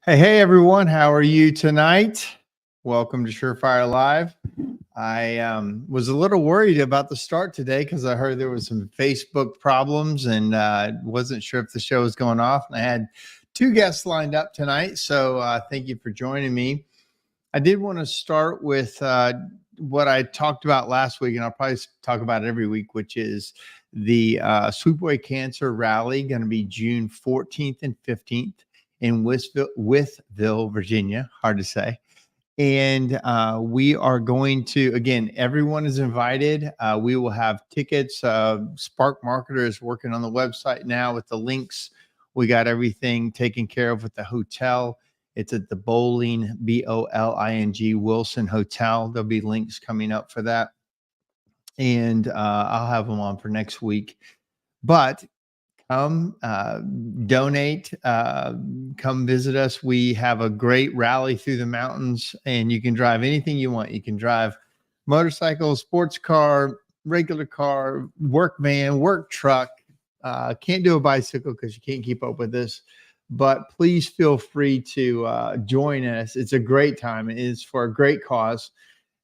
Hey, everyone. How are you tonight? Welcome to SureFire Live. I was a little worried about the start today because I heard there was some Facebook problems and wasn't sure if the show was going off. And I had two guests lined up tonight. So thank you for joining me. I did want to start with what I talked about last week, and I'll probably talk about it every week, which is the Sweep Away Cancer Rally, going to be June 14th and 15th in Withville, Virginia. Hard to say. And we are going to, again, everyone is invited. We will have tickets. Spark Marketer is working on the website now with the links. We got everything taken care of with the hotel. It's at the Bowling, Boling, Wilson Hotel. There'll be links coming up for that. And I'll have them on for next week. But come donate, come visit us. We have a great rally through the mountains, and you can drive anything you want. You can drive motorcycle, sports car, regular car, work van, work truck. Can't do a bicycle because you can't keep up with this, but please feel free to join us. It's a great time. It is for a great cause.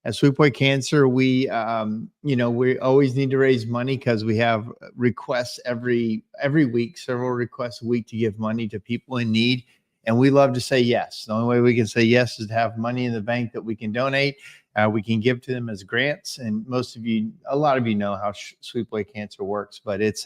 At Sweep Away Cancer, we always need to raise money because we have requests every week, several requests a week to give money to people in need. And we love to say yes. The only way we can say yes is to have money in the bank that we can donate. We can give to them as grants. And a lot of you know how Sweep Away Cancer works, but it's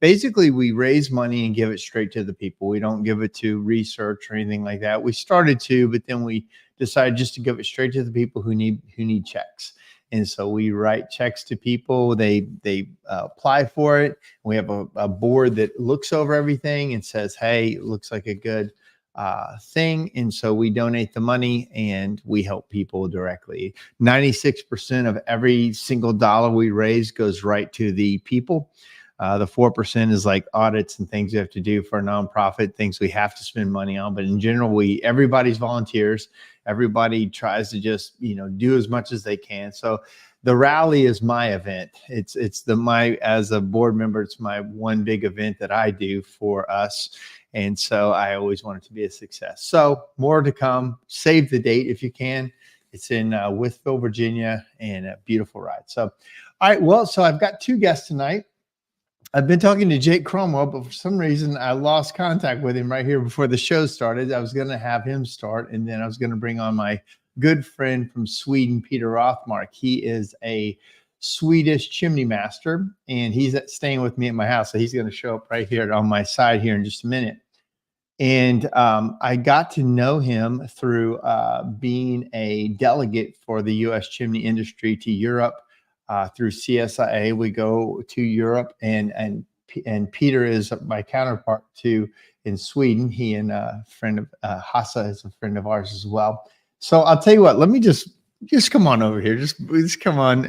basically we raise money and give it straight to the people. We don't give it to research or anything like that. We started to, but then we decided just to give it straight to the people who need checks. And so we write checks to people. They apply for it. We have a board that looks over everything and says, hey, it looks like a good thing. And so we donate the money and we help people directly. 96% of every single dollar we raise goes right to the people. The 4% is like audits and things you have to do for a nonprofit, things we have to spend money on. But in general, everybody's volunteers. Everybody tries to just, do as much as they can. So the rally is my event. As a board member, it's my one big event that I do for us. And so I always want it to be a success. So more to come. Save the date if you can. It's in Withville, Virginia, and a beautiful ride. So, all right. Well, so I've got two guests tonight. I've been talking to Jake Cromwell, but for some reason I lost contact with him right here before the show started. I was going to have him start, and then I was going to bring on my good friend from Sweden, Peter Rolfmark. He is a Swedish chimney master, and he's staying with me at my house. So he's going to show up right here on my side here in just a minute. And I got to know him through being a delegate for the U.S. chimney industry to Europe. Through CSIA, we go to Europe, and Peter is my counterpart in Sweden. He and a friend of Hassa is a friend of ours as well. So I'll tell you what. Let me just come on over here. Just come on.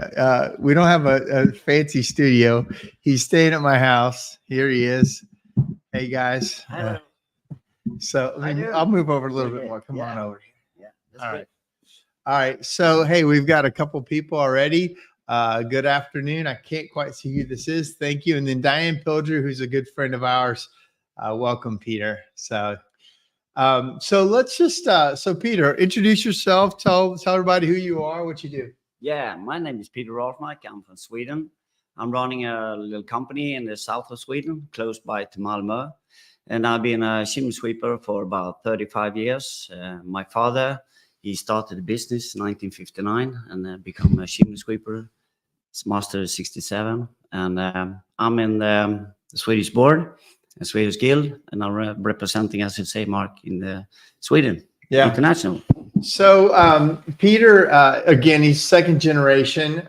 We don't have a fancy studio. He's staying at my house. Here he is. Hey guys. So I'll move over a little bit more. Come on over here. Yeah. All right. All right. So hey, we've got a couple people already. Good afternoon. I can't quite see who this is. Thank you. And then Diane Pilger, who's a good friend of ours. Welcome, Peter. So let's just, so Peter, introduce yourself. Tell everybody who you are, what you do. Yeah, my name is Peter Rolfmark. I'm from Sweden. I'm running a little company in the south of Sweden, close by to Malmö. And I've been a chimney sweeper for about 35 years. My father, he started a business in 1959 and become a chimney sweeper. It's master 67. And I'm in the Swedish board, the Swedish Guild, and I'm representing, as you say, Mark, in the Sweden International. So Peter, again, he's second generation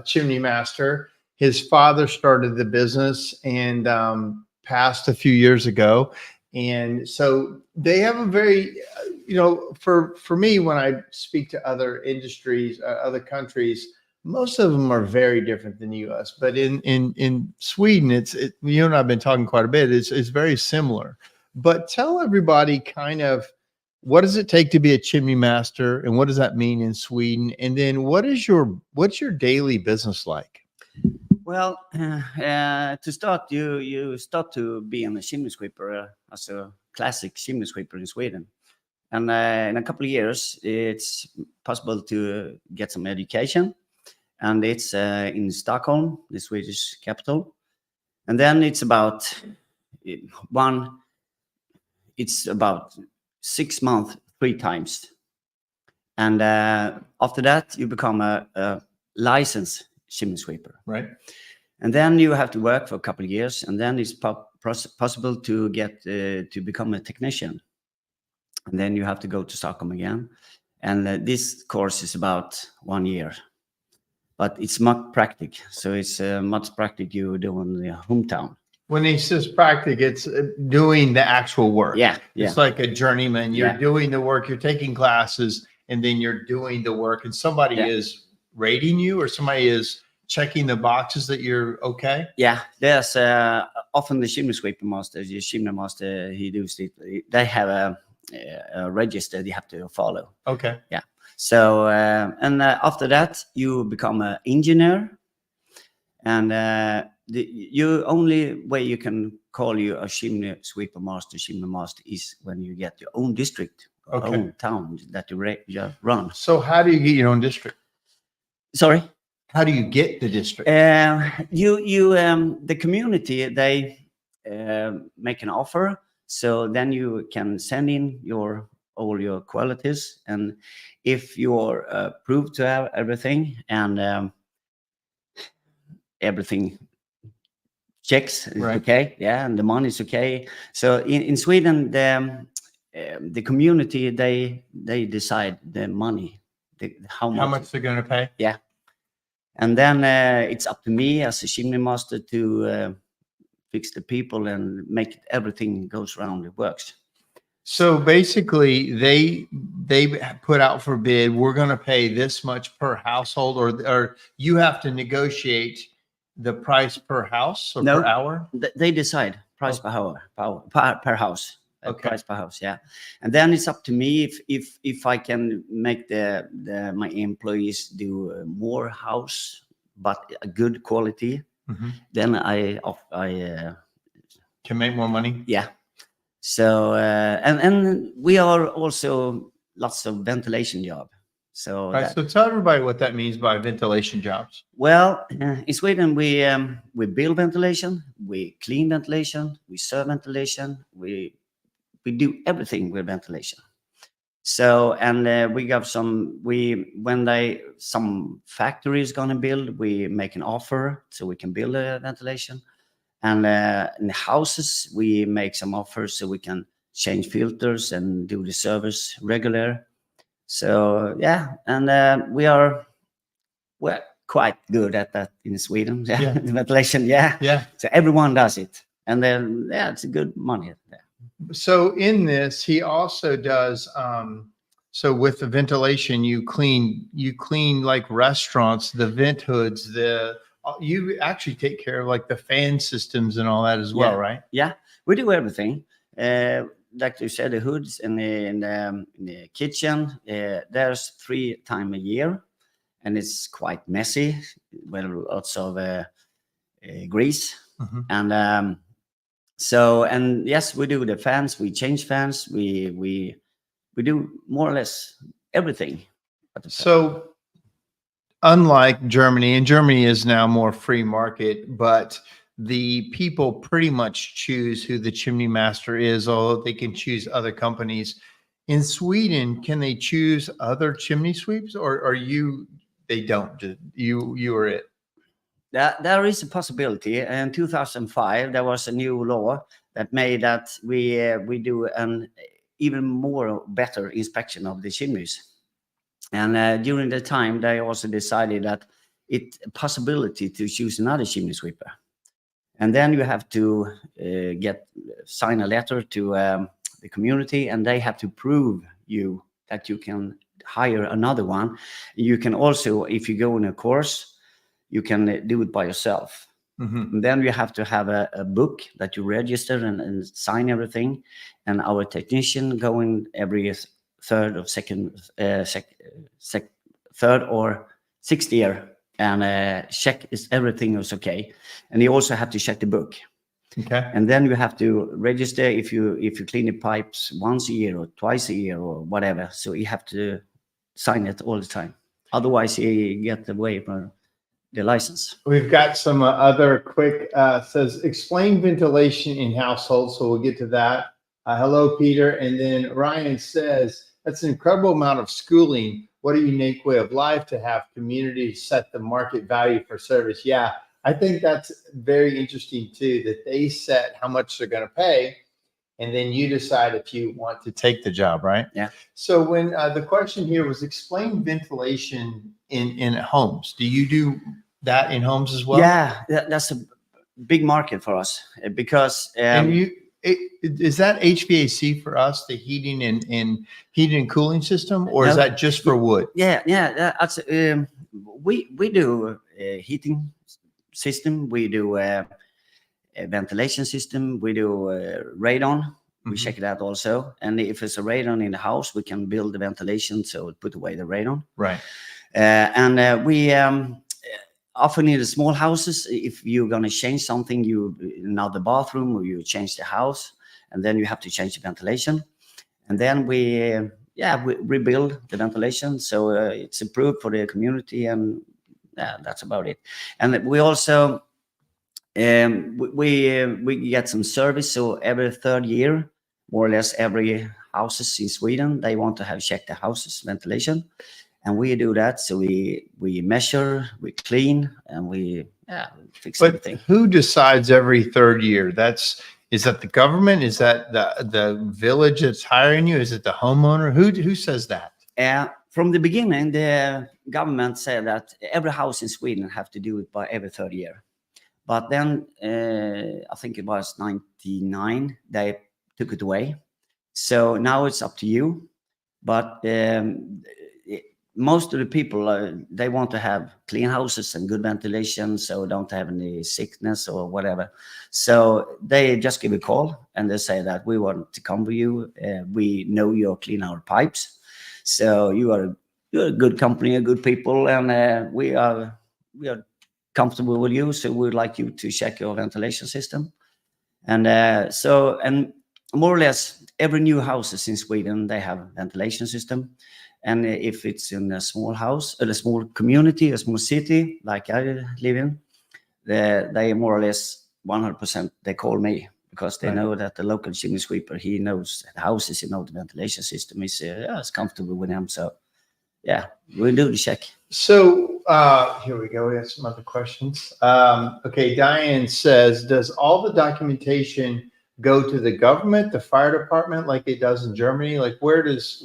chimney master. His father started the business and passed a few years ago. And so they have a very, for me, when I speak to other industries, other countries, most of them are very different than the U.S. But in Sweden, you and I've been talking quite a bit. It's very similar. But tell everybody kind of what does it take to be a chimney master, and what does that mean in Sweden? And then what's your daily business like? Well, to start, you start to be a chimney sweeper as a classic chimney sweeper in Sweden. And in a couple of years, it's possible to get some education. And it's in Stockholm, the Swedish capital. And then it's about it's about 6 months, 3 times. And after that, you become a licensed chimney sweeper. Right. And then you have to work for a couple of years, and then it's possible to get to become a technician. And then you have to go to Stockholm again. And this course is about 1 year. But it's much practical. So it's much practical you do in your hometown. When he says practic, it's doing the actual work. Yeah. It's like a journeyman. You're doing the work, you're taking classes, and then you're doing the work. And somebody is rating you, or somebody is checking the boxes that you're okay? Yeah, there's often the chimney sweeper master, the chimney master, he does it. They have a register they have to follow. Okay. Yeah. So, and after that, you become an engineer. And the only way you can call you a chimney sweeper master, chimney master, is when you get your own district, own town that you run. So how do you get your own district? Sorry? How do you get the district? The community, they make an offer. So then you can send in all your qualities. And if you're proved to have everything and everything checks, Right. okay, yeah, and the money is okay. So in Sweden, the community, they decide the money, how much they're going to pay. Yeah. And then it's up to me as a chimney master to fix the people and make everything goes around, it works. So basically, they put out for bid, we're going to pay this much per household, or you have to negotiate the price per house or per hour? They decide price per hour, per house. Okay. Price per house, yeah. And then it's up to me if I can make my employees do more house, but a good quality. Mm-hmm. Then I can make more money. Yeah. So and we are also lots of ventilation job. So right. So tell everybody what that means by ventilation jobs. Well, in Sweden we build ventilation, we clean ventilation, we serve ventilation, we do everything with ventilation. So, and we got some factory is going to build, we make an offer so we can build a ventilation. And in the houses, we make some offers so we can change filters and do the service regular. So, yeah, and we're quite good at that in Sweden. Yeah. The ventilation, yeah. So everyone does it. And then, yeah, it's a good money there. So in this, he also does, so with the ventilation, you clean like restaurants, the vent hoods, you actually take care of like the fan systems and all that as well, right? Yeah, we do everything. Like you said, the hoods in the kitchen, there's 3 times a year, and it's quite messy with lots of grease. Mm-hmm. And so, and yes, we do the fans, we change fans, we do more or less everything. So unlike Germany, and Germany is now more free market, but the people pretty much choose who the chimney master is, although they can choose other companies. In Sweden, can they choose other chimney sweeps, or they don't? You are it? There is a possibility. In 2005, there was a new law that made that we do an even more better inspection of the chimneys. And during the time, they also decided that it's a possibility to choose another chimney sweeper. And then you have to sign a letter to the community, and they have to prove that you can hire another one. You can also, if you go in a course, you can do it by yourself. Mm-hmm. And then you have to have a book that you register and sign everything. And our technician going every third or sixth year and check if everything is okay. And you also have to check the book. Okay. And then you have to register if you clean the pipes once a year or twice a year or whatever. So you have to sign it all the time. Otherwise, you get away from the license. We've got some other quick, says explain ventilation in households. So we'll get to that. Hello, Peter. And then Ryan says, that's an incredible amount of schooling. What a unique way of life to have communities set the market value for service. Yeah, I think that's very interesting too, that they set how much they're going to pay. And then you decide if you want to take the job, right? Yeah. So when the question here was explain ventilation in homes. Do you do that in homes as well? Yeah, that's a big market for us because And is that HVAC for us, the heating and cooling system, or is No. that just for wood? yeah, that's we do a heating system, we do a ventilation system, we do radon. We Mhm. check that also, and if it's a radon in the house, we can build the ventilation, so put away the radon. Right. We often in the small houses, if you're going to change something, you another bathroom or you change the house, and then you have to change the ventilation, and then we rebuild the ventilation, so it's improved for the community, and that's about it. And we also we get some service, so every third year, more or less, every houses in Sweden, they want to have checked the houses ventilation. And we do that. So we measure, we clean, and we fix But everything. who decides every third year? Is that the government? Is that the village that's hiring you? Is it the homeowner? Who says that? From the beginning, the government said that every house in Sweden have to do it by every third year. But then I think it was 99, they took it away. So now it's up to you. But most of the people, they want to have clean houses and good ventilation, so don't have any sickness or whatever. So they just give a call and they say that we want to come with you. We know you clean our pipes, so you're a good company, a good people, and we are comfortable with you. So we'd like you to check your ventilation system, and so more or less every new houses in Sweden, they have a ventilation system. And if it's in a small house, a small community, a small city like I live in, they more or less 100%, they call me because they know that the local chimney sweeper, he knows the houses, the ventilation system is it's comfortable with him. So yeah, we do the check. So here we go. We have some other questions. Okay, Diane says, does all the documentation go to the government, the fire department, like it does in Germany? Like where does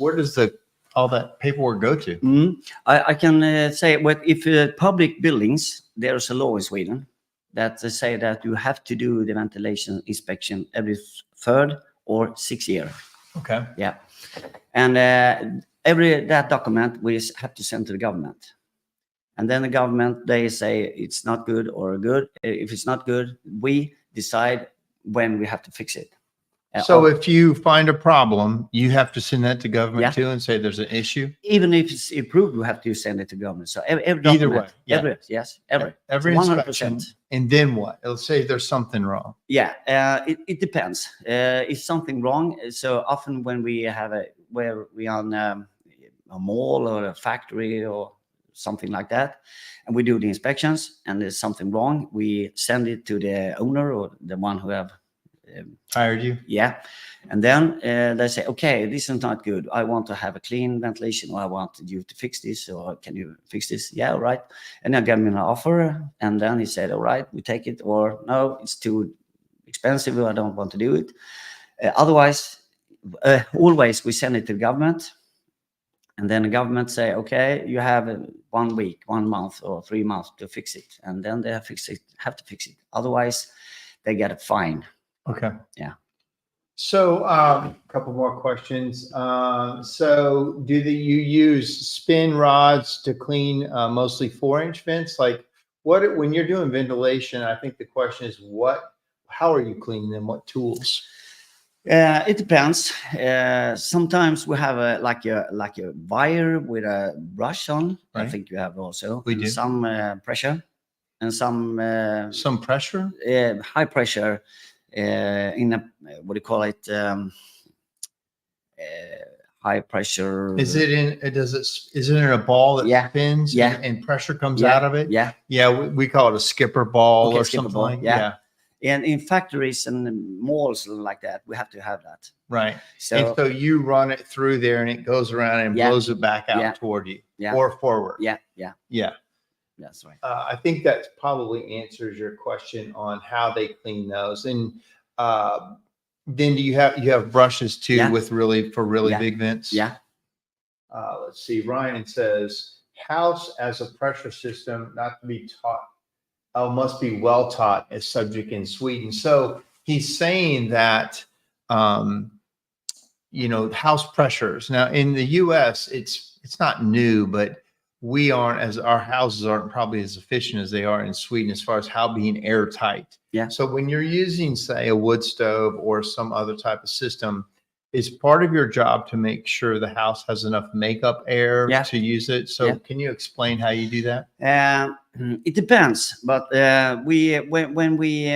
all that paperwork go to? I can say, but if public buildings, there's a law in Sweden that they say that you have to do the ventilation inspection every third or 6th year. Okay. Yeah, and that document we have to send to the government, and then the government, they say it's not good or good. If it's not good, we decide when we have to fix it. So if you find a problem, you have to send that to government Yeah. too and say there's an issue? Even if it's improved, we have to send it to government. So every Either document, way, yeah. every It's inspection. inspection. And then what? It'll say there's something wrong. Yeah, it depends. If something wrong, so often when we have where we are on a mall or a factory or something like that, and we do the inspections, and there's something wrong, we send it to the owner or the one who have Hired you? Yeah, and then they say, okay, this is not good. I want to have a clean ventilation, or I want you to fix this, or can you fix this? Yeah, all right. And I gave him an offer, and then he said, all right, we take it, or no, it's too expensive, I don't want to do it. Otherwise, always we send it to the government, and then the government say, okay, you have 1 week, 1 month, or 3 months to fix it, and then they have to fix it. Otherwise, they get a fine. Okay. Yeah. So a couple more questions. So you use spin rods to clean mostly 4-inch vents? Like when you're doing ventilation, I think the question is how are you cleaning them? What tools? It depends. Sometimes we have a wire with a brush on. Right. I think you have also. We do. Some pressure and some pressure? high pressure in a what do you call it? High pressure. Is it in? Is it in a ball that Yeah. spins? Yeah. And pressure comes Yeah. out of it. Yeah. Yeah, we call it a skipper ball Okay, or skipper something ball, like. yeah. And in factories and malls like that, we have to have that. Right. So, and so you run it through there, and it goes around and Yeah. blows it back out Yeah. toward you, Yeah. or forward. yeah, Yeah. that's right. I think that probably answers your question on how they clean those. And then do you have brushes too Yeah. with really Yeah. big vents? Yeah. Let's see. Ryan says house as a pressure system, not to be taught. Must be well taught as subject in Sweden. So he's saying that house pressures. Now in the U.S. it's not new, but our houses aren't probably as efficient as they are in Sweden as far as how being airtight. Yeah. So when you're using, say, a wood stove or some other type of system, is part of your job to make sure the house has enough makeup air Yeah. to use it. So Yeah. can you explain how you do that? It depends, but when we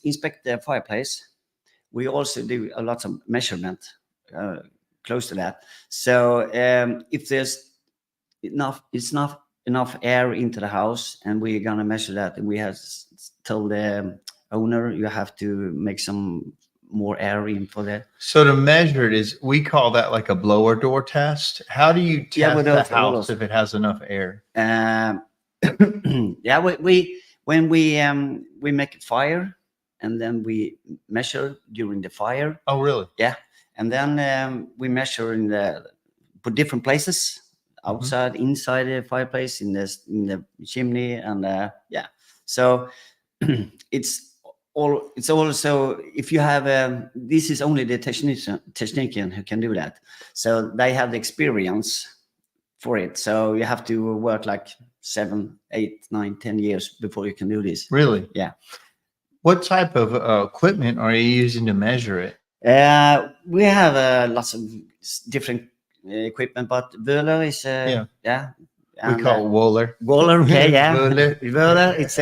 inspect the fireplace, we also do a lot of measurement close to that. So if there's enough air into the house, and we're gonna measure that, and we have told the owner you have to make some more air in for that. So to measure it is, we call that like a blower door test. How do you test the house if it has enough air? Yeah, when we make a fire, and then we measure during the fire. Oh, really? Yeah, and then we measure put different places, outside, inside the fireplace, in the chimney, and yeah. So it's also, if you have this is only the technician who can do that. So they have the experience for it. So you have to work like 7, 8, 9, 10 years before you can do this. Really? Yeah. What type of equipment are you using to measure it? We have lots of different equipment, but Wöhler is yeah. We call it Wöhler. Wöhler, okay, yeah. Wöhler. It's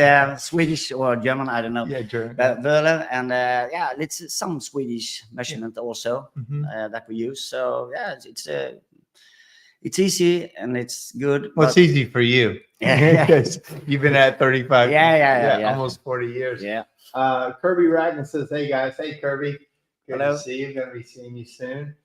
Swedish or German, I don't know. Yeah, German. Wöhler, and yeah, it's some Swedish measurement also that we use. So yeah, it's easy and it's good. Well, it's easy for you. Yeah. Because you've been at 35. Yeah. Almost 40 years. Yeah. Kirby Ragnar says, "Hey guys, hey Kirby, good Hello. to see you. Going to be seeing you soon."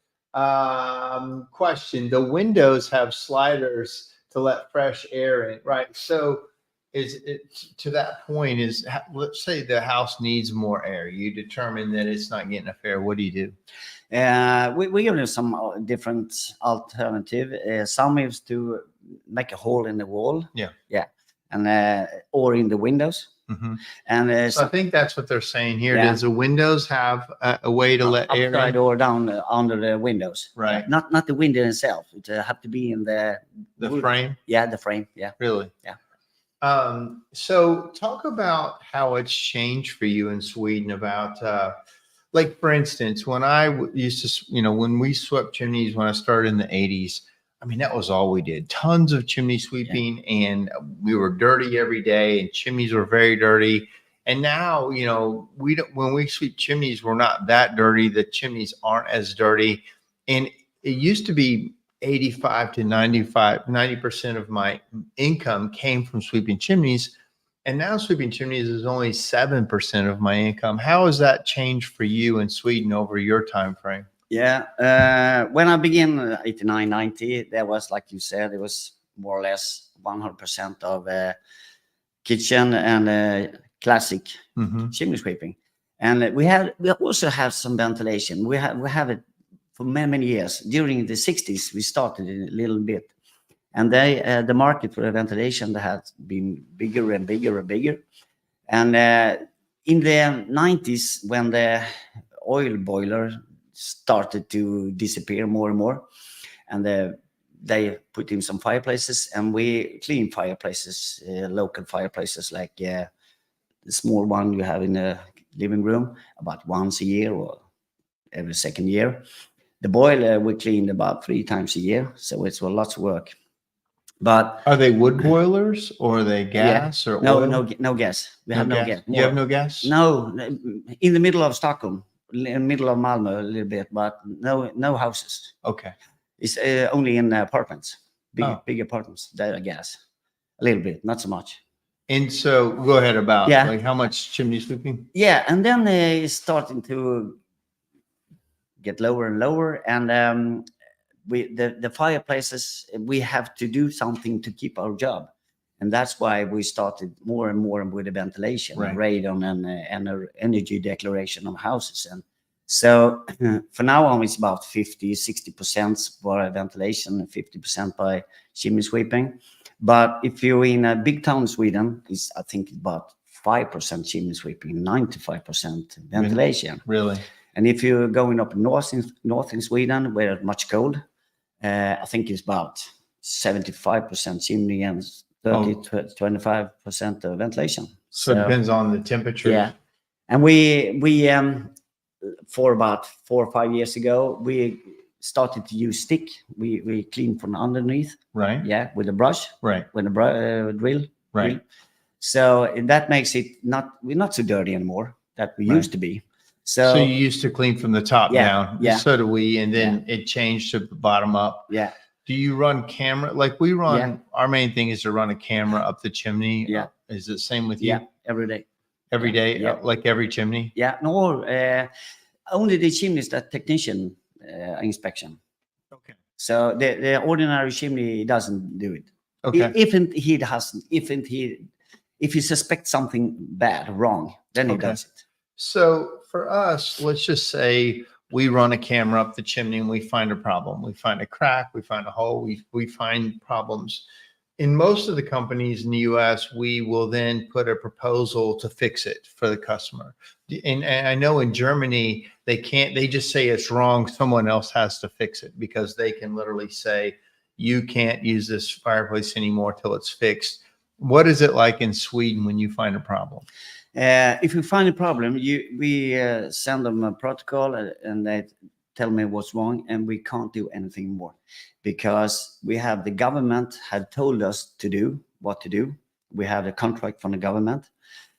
Question: the windows have sliders to let fresh air in, right? So, is it to that point? Let's say the house needs more air. You determine that it's not getting enough air. What do you do? We give them some different alternative. Some is to make a hole in the wall. Yeah, and or in the windows. Mm-hmm. And so I think that's what they're saying here. Yeah. Does the windows have a way to let air upside in? or down under the windows? Right. Not the window itself. It have to be in the wood frame. Yeah, the frame. Yeah. Really? Yeah. So talk about how it's changed for you in Sweden. About like, for instance, when I used to, when we swept chimneys when I started in the 80s. I mean, that was all we did. Tons of chimney sweeping, and we were dirty every day, and chimneys were very dirty. And now, when we sweep chimneys, we're not that dirty. The chimneys aren't as dirty. And it used to be 85 to 90% of my income came from sweeping chimneys. And now sweeping chimneys is only 7% of my income. How has that changed for you in Sweden over your time frame? Yeah, when I began 89, 90, there was, like you said, it was more or less 100% of kitchen and classic chimney sweeping, and we also have some ventilation. We have it for many years. During the 60s, we started a little bit, and the market for the ventilation has been bigger and bigger and bigger. And in the 90s, when the oil boiler started to disappear more and more, and they put in some fireplaces, and we clean fireplaces, local fireplaces, like the small one you have in the living room, about once a year or every second year. The boiler we cleaned about 3 times a year, so it's a lot of work. But Are they wood boilers or are they gas or no, oil? no gas. We have no gas. You have no gas? No, in the middle of Stockholm, in the middle of Malmö a little bit, but no houses. Okay. It's only in apartments, Oh. big apartments. That are gas, a little bit, not so much. And so go ahead about Yeah. like how much chimney sweeping? Yeah, and then it's starting to get lower and lower, and the fireplaces, we have to do something to keep our job, and that's why we started more and more with the ventilation, Right. radon, and energy declaration of houses. And so for now on, it's about 50-60% by ventilation and 50% by chimney sweeping. But if you're in a big town in Sweden, it's, I think, about 5% chimney sweeping, 95% ventilation. Really? And if you're going up north in Sweden, where it's much cold, I think it's about 75% chimney and 25% of ventilation. So it depends on the temperature. Yeah. And we for about 4 or 5 years ago, we started to use stick. We clean from underneath. Right. Yeah, with a brush. Right. With a drill. Right. Drill. So that makes it we're not so dirty anymore that we used to be. So you used to clean from the top down. Yeah. So do we. And then it changed to the bottom up. Yeah. Do you run camera? Like we run, our main thing is to run a camera up the chimney. Yeah. Is it the same with you? Yeah, every day. Every day? Yeah. Like every chimney? Yeah, no, only the chimneys that technician inspection. Okay. So the ordinary chimney doesn't do it. Okay. If he suspects something bad, wrong, then he does it. So for us, let's just say we run a camera up the chimney and we find a problem. We find a crack, we find a hole, we find problems. In most of the companies in the US, we will then put a proposal to fix it for the customer. And I know in Germany, they just say it's wrong. Someone else has to fix it because they can literally say, you can't use this fireplace anymore till it's fixed. What is it like in Sweden when you find a problem? If we find a problem, we send them a protocol and they tell me what's wrong, and we can't do anything more because we have the government had told us to do what to do. We have a contract from the government.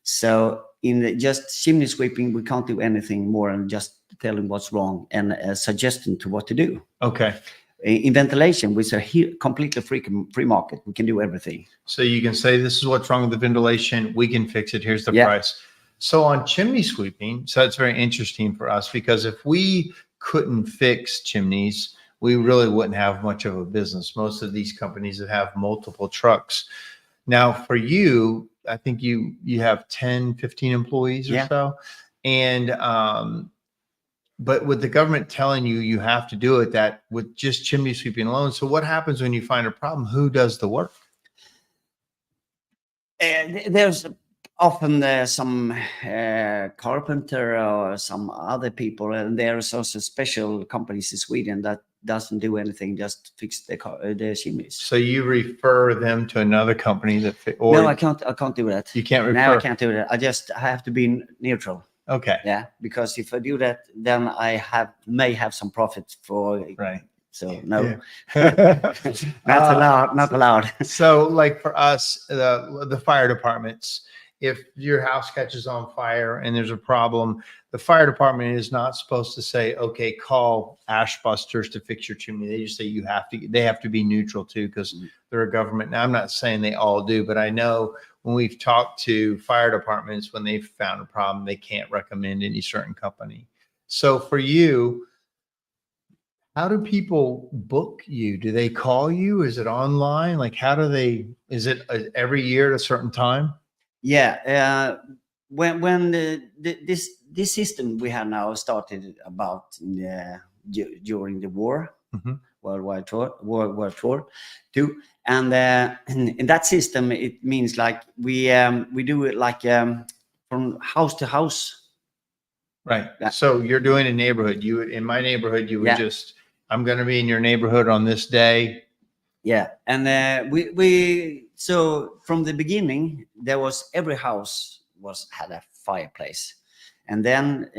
So in just chimney sweeping, we can't do anything more than just tell them what's wrong and a suggestion to what to do. Okay. In ventilation, which are completely free market, we can do everything. So you can say, this is what's wrong with the ventilation. We can fix it. Here's the price. So on chimney sweeping, so it's very interesting for us because if we couldn't fix chimneys, we really wouldn't have much of a business. Most of these companies that have multiple trucks. Now for you, I think you have 10, 15 employees or so. And, but with the government telling you, you have to do it that with just chimney sweeping alone. So what happens when you find a problem? Who does the work? There's often some carpenter or some other people, and there's also special companies in Sweden that doesn't do anything, just fix the chimneys. So you refer them to another company that no, I can't do that. You can't refer. No, I can't do that. I have to be neutral. Okay. Yeah, because if I do that, then I may have some profit for. Right. So no, not allowed. So like for us, the fire departments, if your house catches on fire and there's a problem, the fire department is not supposed to say, okay, call ash busters to fix your chimney. They just say they have to be neutral too, because they're a government. Now I'm not saying they all do, but I know when we've talked to fire departments, when they've found a problem, they can't recommend any certain company. So for you, how do people book you? Do they call you? Is it online? Like, is it every year at a certain time? Yeah. When this system we have now started about during the war, World War II, and in that system it means like we do it like from house to house. Right. So you're doing a neighborhood. In my neighborhood, you would just, I'm going to be in your neighborhood on this day. Yeah, and so from the beginning there was every house had a fireplace, and then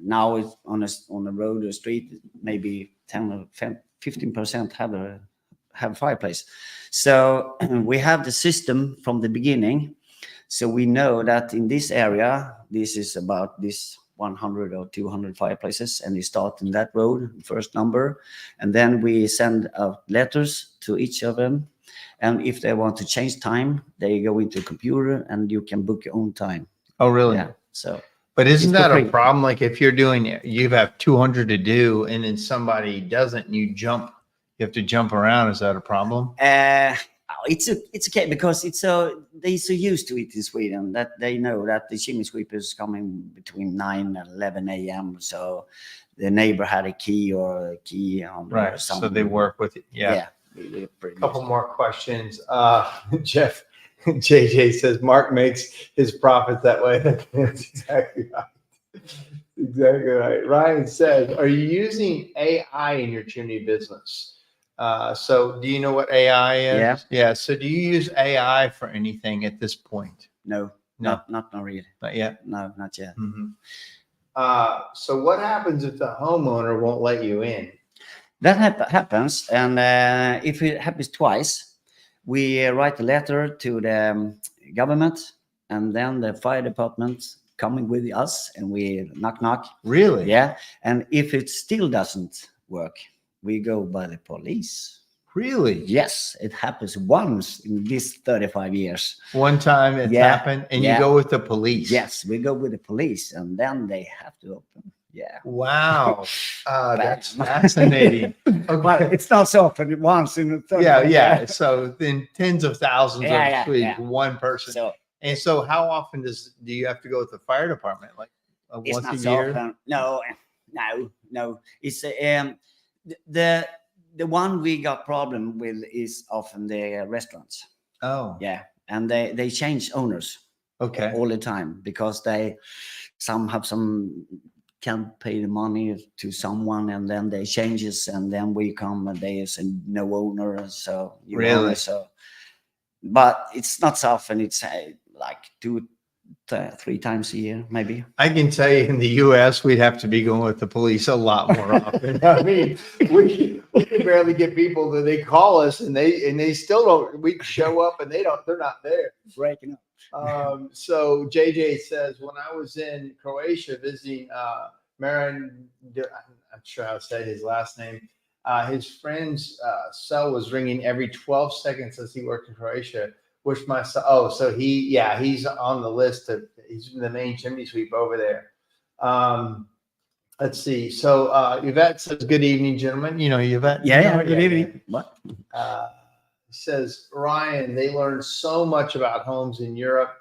now it's on a road or street maybe 10 or 15% have a have a fireplace. So we have the system from the beginning. So we know that in this area, this is about this 100 or 200 fireplaces, and we start in that road, first number, and then we send out letters to each of them. And if they want to change time, they go into a computer and you can book your own time. Oh, really? Yeah. So, but isn't it's for that a free. problem? Like if you're doing it, you have 200 to do, and then somebody doesn't, and you have to jump around. Is that a problem? It's okay because they're so used to it in Sweden that they know that the chimney sweeper is coming between 9 and 11 a.m. So the neighbor had a key on Right. So they work with it. Yeah. A Couple more questions. Jeff, JJ says Mark makes his profits that way. That's exactly right. Exactly right. Ryan says, are you using AI in your chimney business? So do you know what AI is? Yeah. Yeah. So do you use AI for anything at this point? No. Not really. Not yet. No, not yet. Mm-hmm. So what happens if the homeowner won't let you in? That happens, and if it happens twice, we write a letter to the government, and then the fire department coming with us, and we knock. Really? Yeah. And if it still doesn't work, we go by the police. Really? Yes, it happens once in these 35 years. One time it's happened, and you go with the police. Yes, we go with the police, and then they have to open. Yeah. Wow. That's fascinating. Okay. Well, it's not so often once in 35 Yeah. So then tens of thousands of Swedes, one person. So how often do you have to go with the fire department? Like once a year? Often. No. It's the one we got problem with is often the restaurants. Oh. Yeah. And they change owners. Okay. All the time because some can't pay the money to someone, and then they changes, and then we come and they say no owner. So really, but it's not so often. It's like 2-3 times a year, maybe. I can tell you, in the U.S., we'd have to be going with the police a lot more often. I mean, we can barely get people that they call us, and they still don't. We show up, and they're not there. Breaking up. So JJ says, when I was in Croatia visiting Marin, I'm not sure how to say his last name, his friend's cell was ringing every 12 seconds as he worked in Croatia. Which my son, so he's on the list he's the main chimney sweep over there. Let's see. So Yvette says, good evening, gentlemen. You know Yvette? Yeah, good evening. What? Says Ryan, they learned so much about homes in Europe,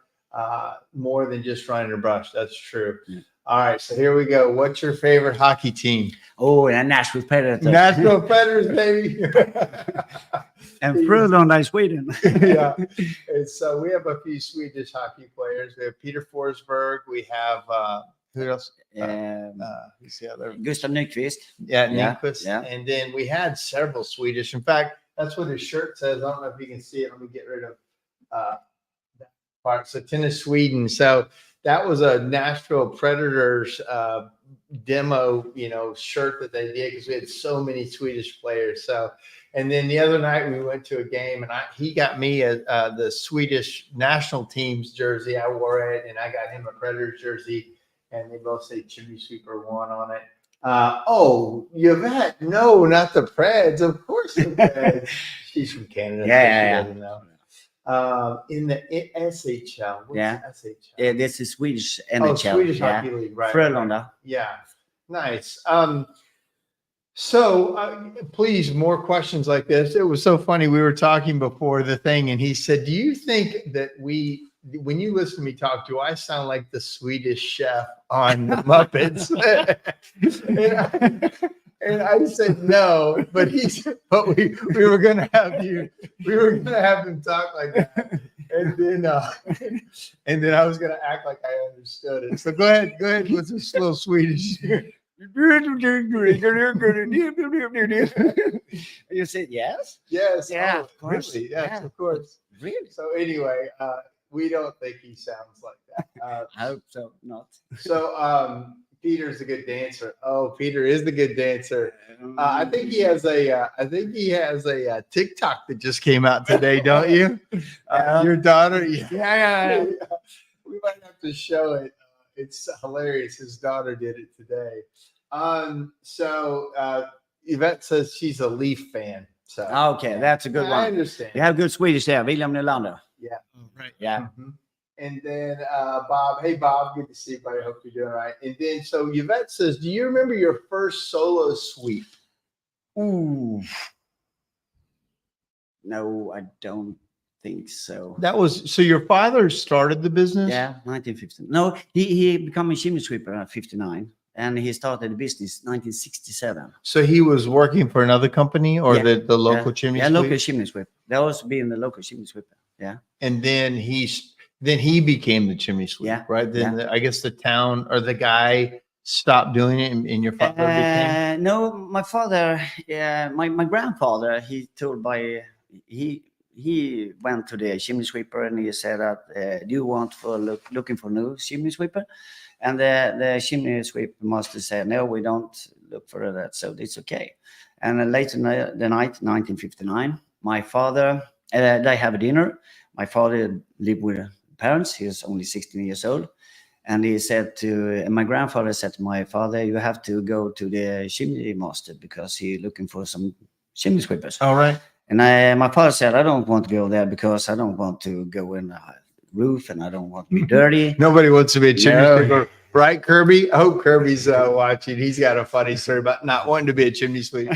more than just running a brush. That's true. Yeah. All right, so here we go. What's your favorite hockey team? Oh, and Nashville Predators. Nashville Predators, baby. And Frölunda in Sweden. Yeah. And so we have a few Swedish hockey players. We have Peter Forsberg. We have who else? Who's the other? Gustav Nyqvist. Yeah, Nyqvist. Yeah. And then we had several Swedish. In fact, that's what his shirt says. I don't know if you can see it. Let me get rid of that part. So Tennis Sweden. So that was a Nashville Predators demo, shirt that they did because we had so many Swedish players. So, and then the other night we went to a game, and he got me the Swedish national team's jersey. I wore it, and I got him a Predators jersey, and they both say Chimney Sweeper 1 on it. Yvette, no, not the Preds. Of course the Preds. She's from Canada. Yeah. In the SHL. What's SHL? Yeah, this is Swedish NHL. Swedish Hockey League, right. Frölunda. Yeah. Nice. So please, more questions like this. It was so funny. We were talking before the thing, and he said, do you think that when you listen to me talk, do I sound like the Swedish chef on the Muppets? and I said no, but we were going to have him talk like that. And then I was going to act like I understood it. So go ahead with this little Swedish. You said yes? Yes. Yeah, of course. Really? Yes, of course. Really? So anyway, we don't think he sounds like that. I hope so not. So Peter's a good dancer. Oh, Peter is the good dancer. I think he has a TikTok that just came out today, don't you? Your daughter. Yeah. We might have to show it. It's hilarious. His daughter did it today. Yvette says she's a Leaf fan. So Okay, that's a good one. I understand. You have good Swedish there, William Nylander. Yeah. Right. Yeah. And then Bob, hey Bob, good to see you, buddy. Hope you're doing all right. And then so Yvette says, do you remember your first solo sweep? Ooh. No, I don't think so. That was so your father started the business? Yeah, 1950. No, he became a chimney sweeper at 59, and he started the business 1967. So he was working for another company or Yeah. the local chimney Yeah, sweep? local chimney sweeper. That was being the local chimney sweeper. Yeah. And then he became the chimney sweep, Yeah, right? Then I guess the town or the guy stopped doing it and your father became. No, my father, my grandfather, he went to the chimney sweeper and he said that, do you want looking for new chimney sweeper? And the chimney sweeper master said, no, we don't look for that, so it's okay. And later the night, 1959, my father, they have a dinner. My father lived with parents. He was only 16 years old. And he said my grandfather said to my father, you have to go to the chimney master because he's looking for some chimney sweepers. All right. And my father said, I don't want to go there because I don't want to go in the roof and I don't want to be dirty. Nobody wants to be a chimney No. sweeper. Right, Kirby? I hope Kirby's watching. He's got a funny story about not wanting to be a chimney sweep.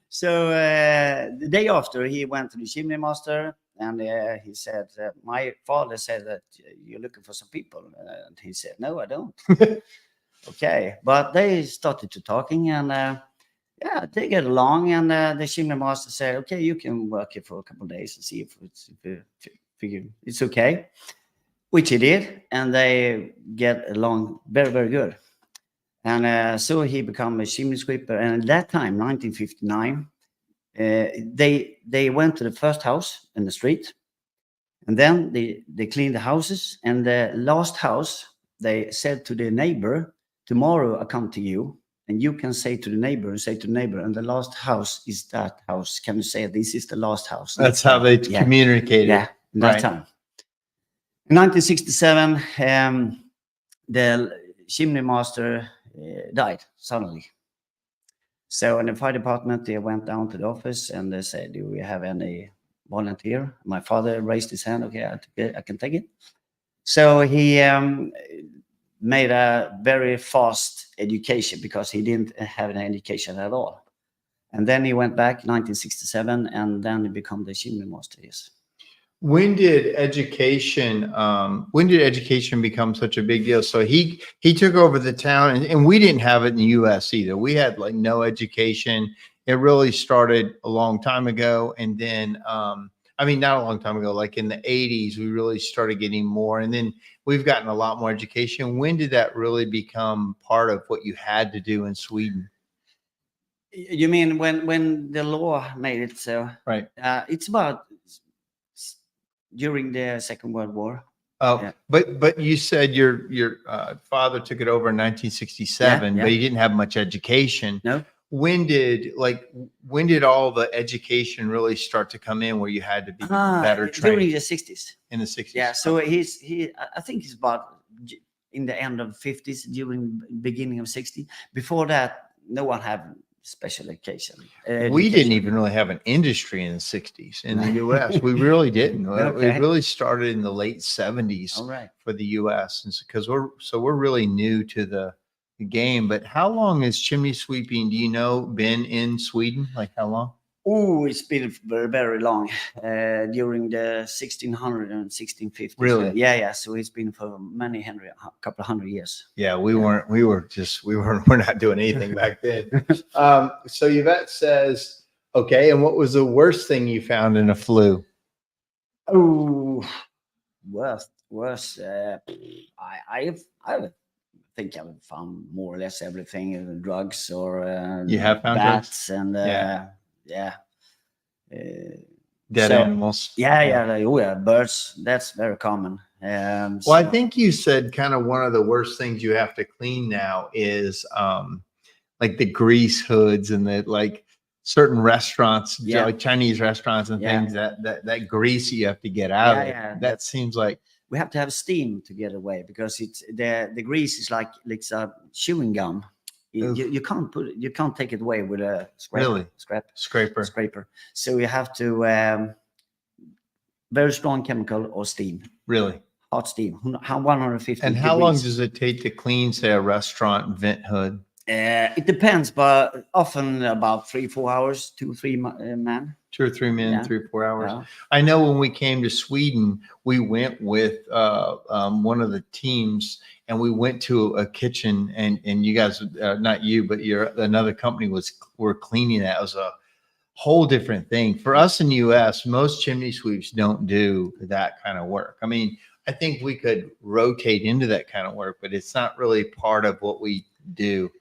So the day after, he went to the chimney master and he said, my father said that you're looking for some people. And he said, no, I don't. Okay. But they started to talking and they get along. And the chimney master said, okay, you can work here for a couple of days and see if it's okay. Which he did. And they get along very, very good. And so he became a chimney sweeper. And at that time, 1959, they went to the first house in the street. And then they cleaned the houses. And the last house, they said to the neighbor, tomorrow I come to you. And you can say to the neighbor, and the last house is that house. Can you say this is the last house? That's how they communicated. Yeah, that time. In 1967, the chimney master died suddenly. So in the fire department, they went down to the office and they said, do we have any volunteer? My father raised his hand. Okay, I can take it. So he made a very fast education because he didn't have an education at all. And then he went back 1967 and then he became the chimney master. Yes. When did education become such a big deal? So he took over the town and we didn't have it in the US either. We had like no education. It really started a long time ago. And then, I mean, not a long time ago, like in the 80s, we really started getting more. And then we've gotten a lot more education. When did that really become part of what you had to do in Sweden? You mean when the law made it so? Right. It's about during the Second World War. Oh, Yeah. but you said your father took it over in 1967, Yeah. but he didn't have much education. No. When did all the education really start to come in where you had to be better trained? During the 60s. In the 60s. Yeah. So I think he's about in the end of 50s, during beginning of 60s. Before that, no one had special education. We didn't even really have an industry in the 60s in the US. We really didn't. Okay. It really started in the late 70s All right. for the US. And because we're really new to the game. But how long has chimney sweeping, do you know, been in Sweden? Like how long? Oh, it's been very, very long. During the 1600 and 1650s. Really? Yeah. So it's been for couple of hundred years. Yeah, we're not doing anything back then. So Yvette says, okay, and what was the worst thing you found in a flue? Oh, worst. I think I've found more or less everything, drugs or You have found bats and dead animals. Yeah, birds. That's very common. Well, I think you said kind of one of the worst things you have to clean now is like the grease hoods and the like certain restaurants, Yeah. like Chinese restaurants and Yeah. things that grease you have to get out of. Yeah, That seems like we have to have steam to get away because it's the grease is like a chewing gum. You can't take it away with a scraper. So you have to very strong chemical or steam. Really? Hot steam, 150. And how long does it take to clean, say, a restaurant vent hood? It depends, but often about 3-4 hours, 2-3 men. 2 or 3 men, Yeah. 3 or 4 hours. Yeah. I know when we came to Sweden, we went with one of the teams, and we went to a kitchen, and you guys, not you, but another company were cleaning that. It was a whole different thing. For us in the U.S., most chimney sweeps don't do that kind of work. I mean, I think we could rotate into that kind of work, but it's not really part of what we do.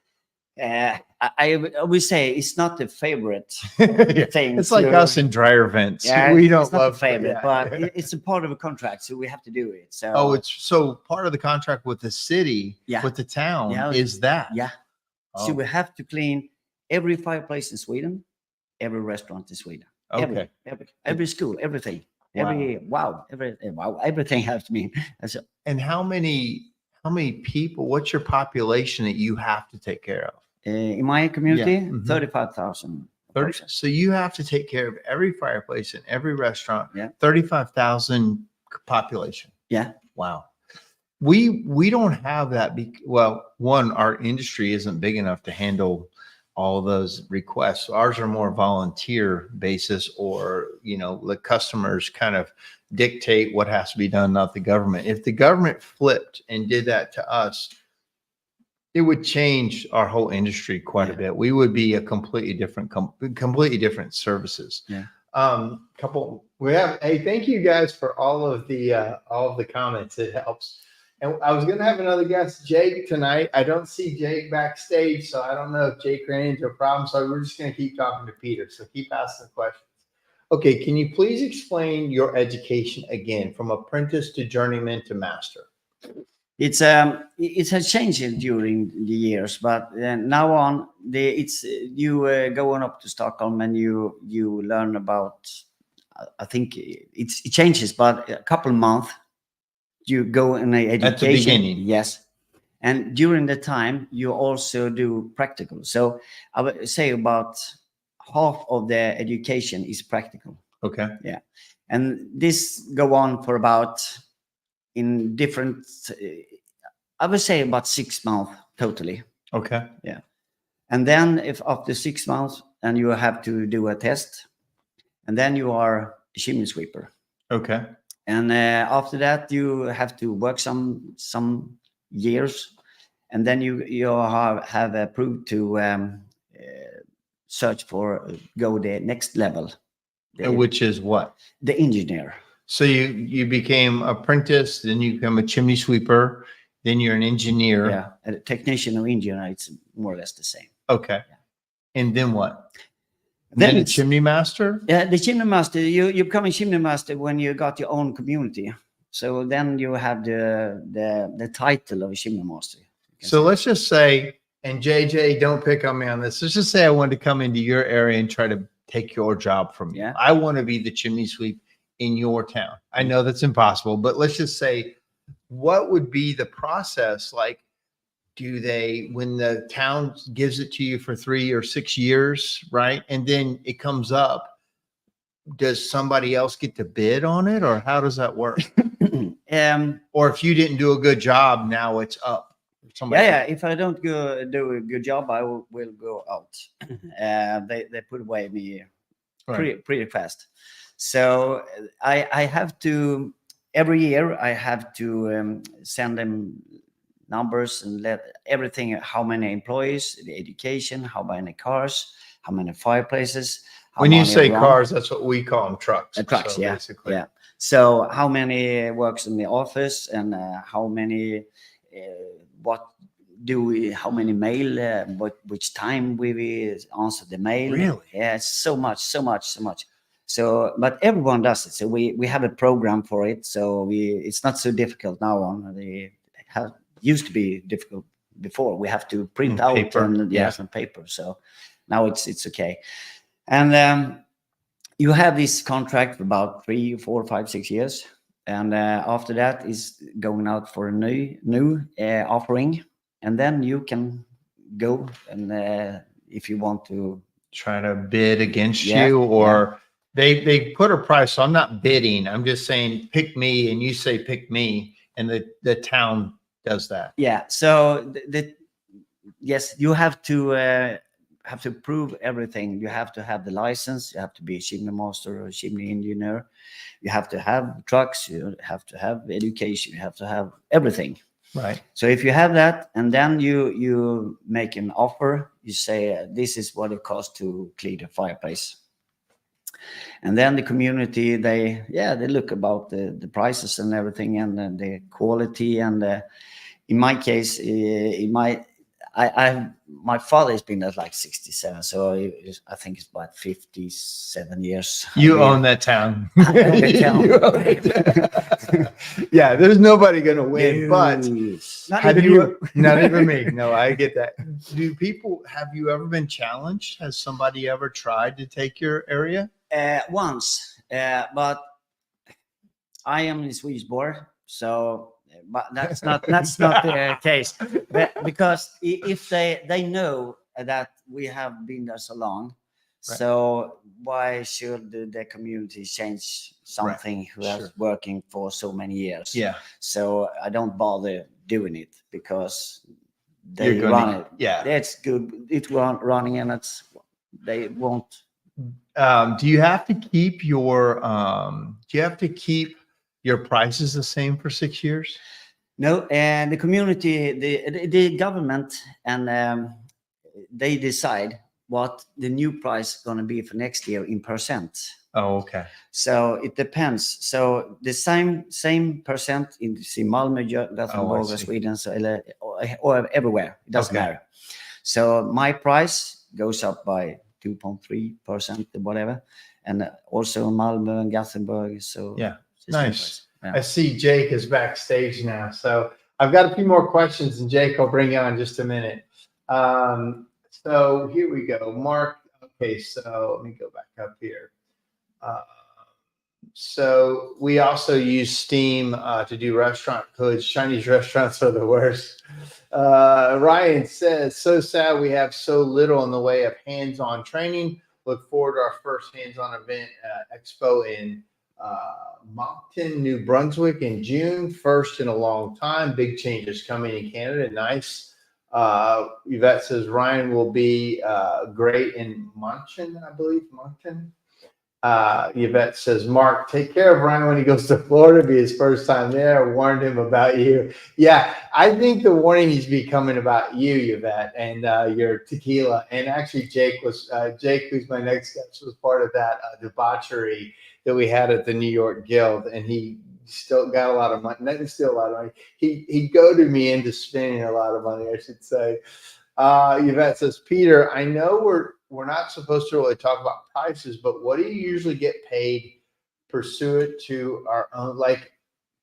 I would say it's not the favorite thing. It's like us in dryer vents. Yeah, We don't it's not love the favorite, yeah. but it's a part of a contract, so we have to do it. So it's so part of the contract with the city, Yeah. with the town, Yeah. is that. yeah. Oh, So we have to clean every fireplace in Sweden, every restaurant in Sweden, okay. every school, everything. Wow. Everything has to be. And how many people? What's your population that you have to take care of? In my community, Yeah. Mhm. 35,000. 30. So you have to take care of every fireplace in every restaurant. Yeah. 35,000 population. Yeah. Wow. We don't have that. Well, one, our industry isn't big enough to handle all those requests. Ours are more volunteer basis, or the customers kind of dictate what has to be done, not the government. If the government flipped and did that to us, it would change our whole industry quite a bit. We would be a completely different services. Yeah. Hey, thank you guys for all of the comments. It helps. And I was going to have another guest, Jake, tonight. I don't see Jake backstage, so I don't know if Jake ran into a problem. So we're just going to keep talking to Peter. So keep asking questions. Okay, can you please explain your education again, from apprentice to journeyman to master? It has changed during the years, but now on you go on up to Stockholm and you learn about. I think it changes, but a couple of months you go in a education. At the beginning, yes, and during the time you also do practical. So I would say about half of the education is practical. Okay. Yeah, and this go on for about in different. I would say about 6 months totally. Okay. Yeah. And then if after 6 months and you have to do a test, and then you are a chimney sweeper. Okay. And after that you have to work some years, and then you have approved to search for go the next level. Which is what? The engineer. So you became apprentice, then you become a chimney sweeper, then you're an engineer. Yeah, a technician or engineer, it's more or less the same. Okay. Yeah. And then what? Then a chimney master? Yeah, the chimney master, you become a chimney master when you got your own community. So then you have the title of a chimney master. So let's just say, and JJ, don't pick on me on this. Let's just say I wanted to come into your area and try to take your job from you. Yeah. I want to be the chimney sweep in your town. I know that's impossible, but let's just say, what would be the process like? When the town gives it to you for 3 or 6 years, right? And then it comes up, does somebody else get to bid on it, or how does that work? Or if you didn't do a good job, now it's up. Yeah. If I don't do a good job, I will go out. They put away me pretty fast. So I have to, every year I have to send them numbers and let everything, how many employees, the education, how many cars, how many fireplaces. When you say cars, that's what we call them, trucks. Trucks, so yeah. Basically. Yeah. So how many works in the office, and how many, how many mail, which time we answer the mail. Really? Yeah, so much. So, but everyone does it. So we have a program for it. So it's not so difficult now on. They have used to be difficult before. We have to print out paper. and Yeah. some paper. So now it's okay. And you have this contract for about 3, 4, 5, 6 years, and after that is going out for a new offering, and then you can go and if you want to try to bid against Yeah, you, or they put a price. So I'm not bidding. I'm just saying, pick me, and you say pick me, and the town does that. Yeah. So yes, you have to prove everything. You have to have the license. You have to be a chimney master or a chimney engineer. You have to have trucks. You have to have education. You have to have everything. Right. So if you have that, and then you make an offer, you say this is what it costs to clean the fireplace. And then the community, they look about the prices and everything, and the quality. And in my case, my father has been there like 67, so I think it's about 57 years. You own that town. I own the town. You own it. Yeah, there's nobody going to win, but not have even you. Not even me. No, I get that. Have you ever been challenged? Has somebody ever tried to take your area? Once, but I am in Swedish board, so but that's not the case. Because if they know that we have been there so long, Right. so why should the community change something who has working for so many years? Yeah. So I don't bother doing it because they run it. Yeah. It's good. It's running, and they won't. Do you have to keep your prices the same for 6 years? No, and the community, the government, and they decide what the new price is going to be for next year in percent. Oh, okay. So it depends. So the same percent in Malmö, Gothenburg, Sweden, so, or everywhere. It doesn't matter. So my price goes up by 2.3%, whatever, and also Malmö and Gothenburg. So yeah, nice. Yeah. I see Jake is backstage now, so I've got a few more questions, and Jake, I'll bring you on in just a minute. So here we go, Mark. Okay, so let me go back up here. So we also use Steam to do restaurant codes. Chinese restaurants are the worst. Ryan says, so sad we have so little in the way of hands-on training. Look forward to our first hands-on event expo in Moncton, New Brunswick in June. First in a long time. Big changes coming in Canada. Nice. Yvette says Ryan will be great in Moncton, I believe. Moncton. Yvette says, Mark, take care of Ryan when he goes to Florida. Be his first time there. Warned him about you. Yeah, I think the warning needs to be coming about you, Yvette, and your tequila. And actually, Jake, who's my next guest, was part of that debauchery that we had at the New York Guild, and he still got a lot of money. Not still a lot of money. He goaded me into spending a lot of money, I should say. Yvette says, Peter, I know we're not supposed to really talk about prices, but what do you usually get paid pursuant to our own? Like,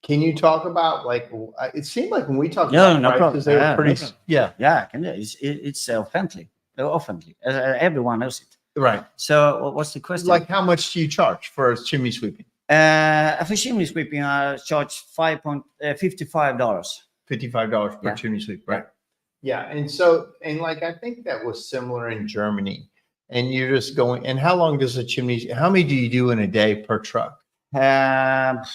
can you talk about, like, it seemed like when we talked about prices, they were pretty, I can do. It's offensive. Everyone knows it. Right. So what's the question? Like, how much do you charge for chimney sweeping? For chimney sweeping, I charge $55. $55 per chimney sweep, right? Yeah. And so, and like, I think that was similar in Germany. And you're just going, and how long does how many do you do in a day per truck? About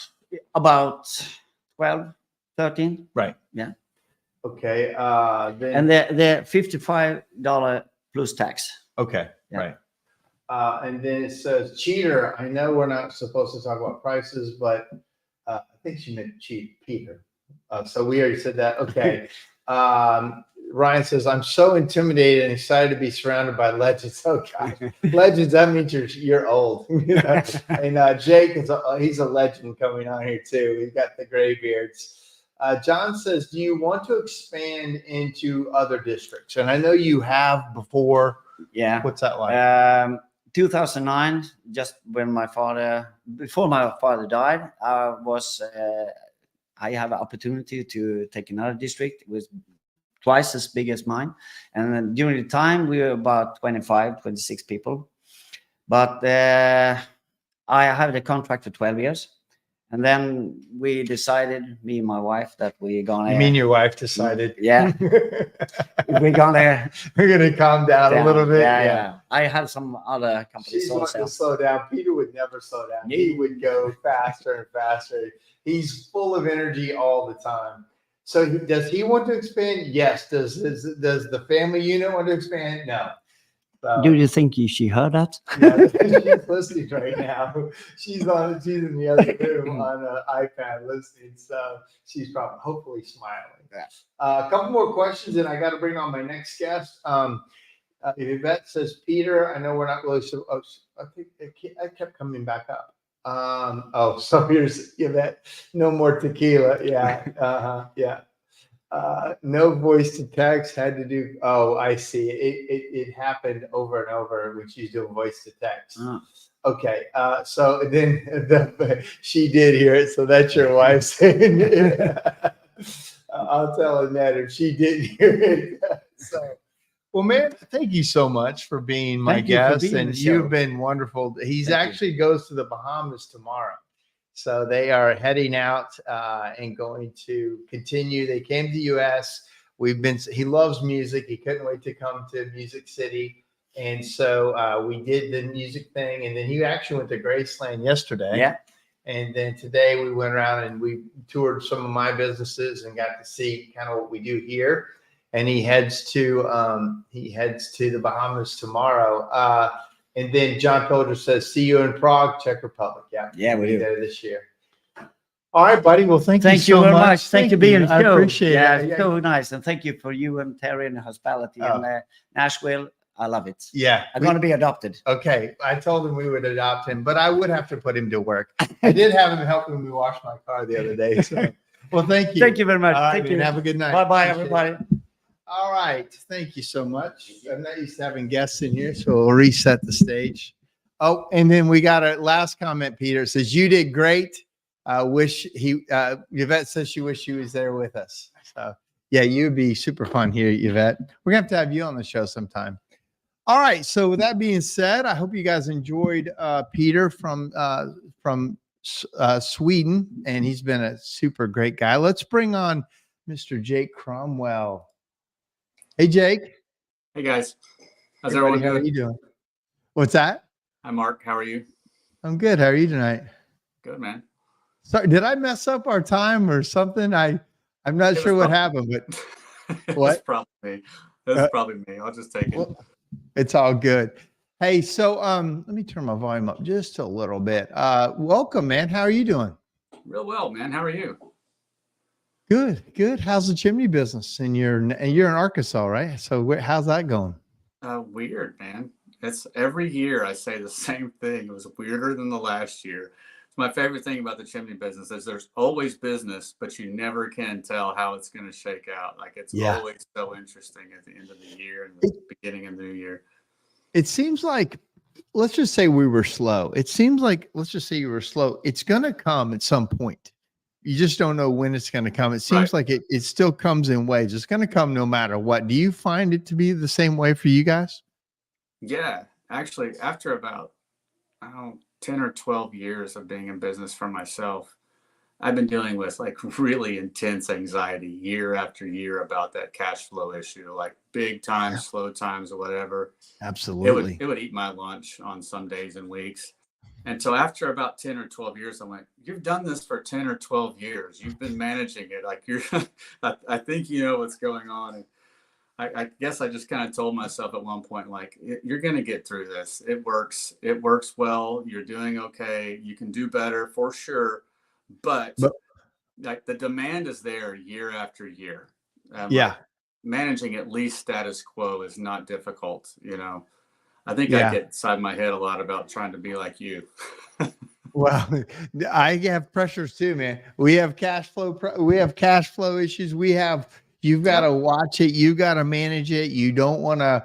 12, 13. Right. Yeah. Okay. And they're $55 plus tax. Okay. Yeah. Right. And then it says, cheater. I know we're not supposed to talk about prices, but I think she meant Peter. So we already said that. Okay. Ryan says, I'm so intimidated and excited to be surrounded by legends. Oh, God. Legends, that means you're old. And Jake, he's a legend coming on here, too. He's got the gray beards. John says, do you want to expand into other districts? And I know you have before. Yeah. What's that like? 2009, just when before my father died, I have an opportunity to take another district. It was twice as big as mine. And then during the time, we were about 25, 26 people. But I have the contract for 12 years. And then we decided, me and my wife, that we're going to... You mean your wife decided? Yeah. We're gonna calm down a little bit. Yeah. I had some other companies She's also. wanting to slow down. Peter would never slow down. He would go faster and faster. He's full of energy all the time. So does he want to expand? Yes. Does the family unit want to expand? No. Do you think she heard that? Yeah, she's listening right now. She's in the other room on an iPad listening. So she's probably hopefully smiling. Yeah. A couple more questions, and I got to bring on my next guest. Yvette says, Peter, I know we're not really so. Oh, I think I kept coming back up. So here's Yvette. No more tequila. Yeah. Yeah. No voice to text, had to do. Oh, I see. It happened over and over when she's doing voice to text. Okay. So then she did hear it. So that's your wife saying it. I'll tell Annette if she did hear it. So, well, man, thank you so much for being my guest, and you've been wonderful. He actually goes to the Bahamas tomorrow. So they are heading out and going to continue. They came to the U.S. He loves music. He couldn't wait to come to Music City. And so we did the music thing. And then he actually went to Graceland yesterday. Yeah. And then today we went around and we toured some of my businesses and got to see kind of what we do here. And he heads to the Bahamas tomorrow. And then John Colger says, see you in Prague, Czech Republic. Yeah, we do there this year. All right, buddy. Well, thank you so very much. Thank you for being on the show. I appreciate it. Yeah, so nice. And thank you for you and Terry and the hospitality in Nashville. I love it. Yeah. I'm going to be adopted. Okay. I told him we would adopt him, but I would have to put him to work. I did have him helping me wash my car the other day. So, well, thank you. Thank you very much. All right, thank you. Have a good night. Bye-bye, everybody. All right. Thank you so much. I'm not used to having guests in here, so we'll reset the stage. Oh, and then we got a last comment, Peter. It says, you did great. Yvette says she wished she was there with us. So, yeah, you'd be super fun here, Yvette. We're going to have you on the show sometime. All right. So with that being said, I hope you guys enjoyed Peter from Sweden, and he's been a super great guy. Let's bring on Mr. Jake Cromwell. Hey, Jake. Hey, guys. How's everyone doing? How are you doing? What's that? Hi, Mark. How are you? I'm good. How are you tonight? Good, man. Sorry, did I mess up our time or something? I'm not sure what happened, but what? It's probably me. That's probably me. I'll just take it. Well, it's all good. Hey, so let me turn my volume up just a little bit. Welcome, man. How are you doing? Real well, man. How are you? Good. How's the chimney business? And you're in Arkansas, right? So how's that going? Weird, man. It's every year I say the same thing. It was weirder than the last year. My favorite thing about the chimney business is there's always business, but you never can tell how it's going to shake out. Like it's always so interesting at the end of the year and the beginning of the new year. It seems like, let's just say we were slow. It seems like, let's just say you were slow. It's going to come at some point. You just don't know when it's going to come. It seems like it still comes in waves. It's going to come no matter what. Do you find it to be the same way for you guys? Yeah, actually, after about 10 or 12 years of being in business for myself, I've been dealing with like really intense anxiety year after year about that cash flow issue, like big times, slow times, or whatever. Absolutely. It would eat my lunch on some days and weeks. And so after about 10 or 12 years, I'm like, you've done this for 10 or 12 years. You've been managing it. Like I think you know what's going on. And I guess I just kind of told myself at one point, like, you're going to get through this. It works. It works well. You're doing okay. You can do better for sure. But like the demand is there year after year. Like, managing at least status quo is not difficult. I think I get inside my head a lot about trying to be like you. Well, I have pressures too, man. We have cash flow. We have cash flow issues. You've got to watch it. You got to manage it. You don't want to,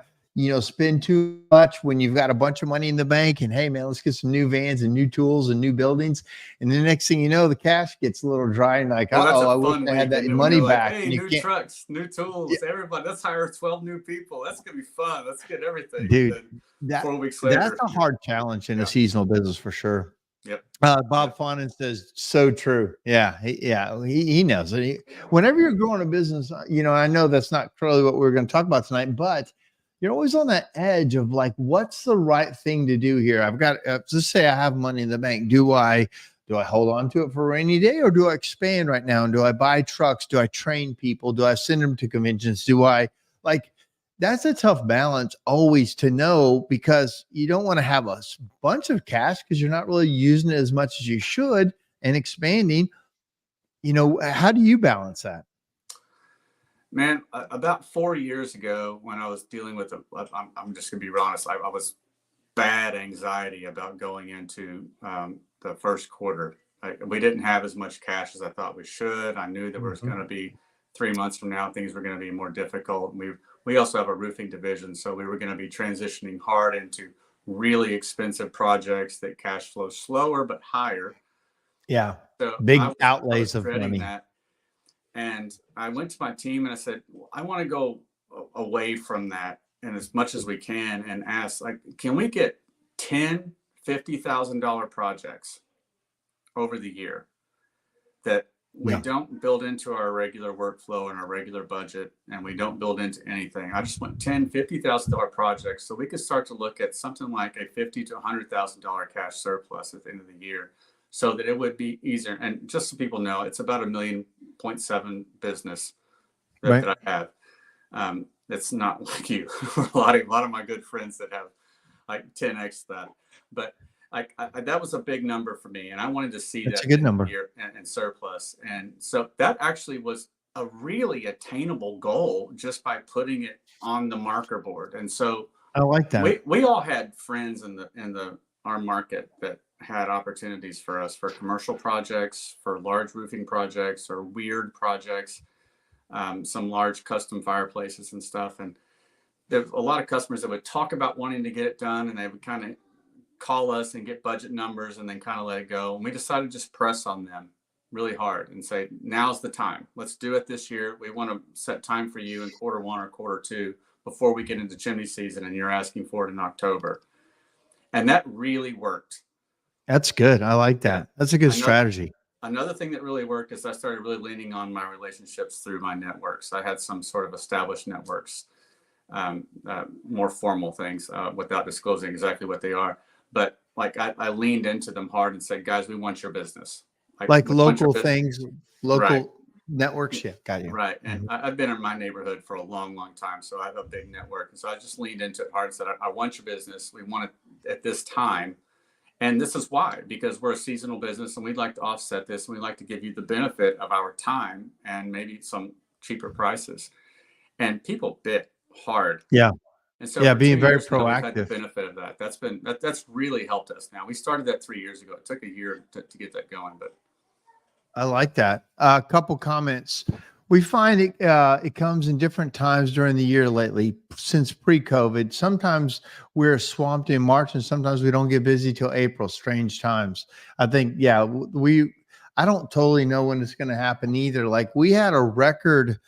spend too much when you've got a bunch of money in the bank and, hey man, let's get some new vans and new tools and new buildings. And the next thing you know, the cash gets a little dry and like, Well, that's I a wish fun I had week. that And money you're like, back. hey, And you new can't, trucks, new tools, everybody. Let's hire 12 new people. That's going to be fun. Let's get everything. dude, And that 4 weeks that's later. a hard challenge in Yeah. a seasonal business for sure. Yep. Bob Fonan says, so true. Yeah. He knows it. Whenever you're growing a business, I know that's not really what we're going to talk about tonight, but you're always on that edge of like, what's the right thing to do here? I've got, let's say I have money in the bank. Do I hold on to it for a rainy day, or do I expand right now? And do I buy trucks? Do I train people? Do I send them to conventions? That's a tough balance always to know, because you don't want to have a bunch of cash because you're not really using it as much as you should and expanding. How do you balance that? Man, about 4 years ago, when I was dealing with, I'm just going to be honest, I was bad anxiety about going into the first quarter. We didn't have as much cash as I thought we should. I knew that there was going to be 3 months from now, things were going to be more difficult. We also have a roofing division, so we were going to be transitioning hard into really expensive projects that cash flow slower but higher. Yeah, so big I outlays was of money. that. And I went to my team and I said, I want to go away from that, and as much as we can, and ask, like, can we get 10 $50,000 projects over the year that we don't build into our regular workflow and our regular budget, and we don't build into anything. I just want 10 $50,000 projects so we could start to look at something like a $50,000 to $100,000 cash surplus at the end of the year, so that it would be easier. And just so people know, it's about $1.7 million business that I have. It's not like you. a lot of my good friends that have like 10x that, but that was a big number for me, and I wanted to see That's that a good number year in surplus. And so that actually was a really attainable goal just by putting it on the marker board. And so I like that. We all had friends in our market that had opportunities for us for commercial projects, for large roofing projects, or weird projects, some large custom fireplaces and stuff. And there's a lot of customers that would talk about wanting to get it done, and they would kind of call us and get budget numbers and then kind of let it go. And we decided to just press on them really hard and say, now's the time. Let's do it this year. We want to set time for you in quarter 1 or quarter 2 before we get into chimney season, and you're asking for it in October. And that really worked. That's good. I like that. Yeah. That's a good strategy. Another thing that really worked is I started really leaning on my relationships through my networks. I had some sort of established networks, more formal things, without disclosing exactly what they are. But like I leaned into them hard and said, guys, we want your business. Like local things, local networks. Yeah, got you. Right. And I've been in my neighborhood for a long, long time, so I have a big network. And so I just leaned into it hard and said, I want your business. We want it at this time. And this is why, because we're a seasonal business and we'd like to offset this. And we'd like to give you the benefit of our time and maybe some cheaper prices. And people bit hard. Yeah. And so being very proactive. We've had the benefit of that. That's really helped us. Now, we started that 3 years ago. It took a year to get that going, but I like that. A couple comments. We find it comes in different times during the year lately since pre-COVID. Sometimes we're swamped in March, and sometimes we don't get busy till April. Strange times. I think, I don't totally know when it's going to happen either. Like, we had a record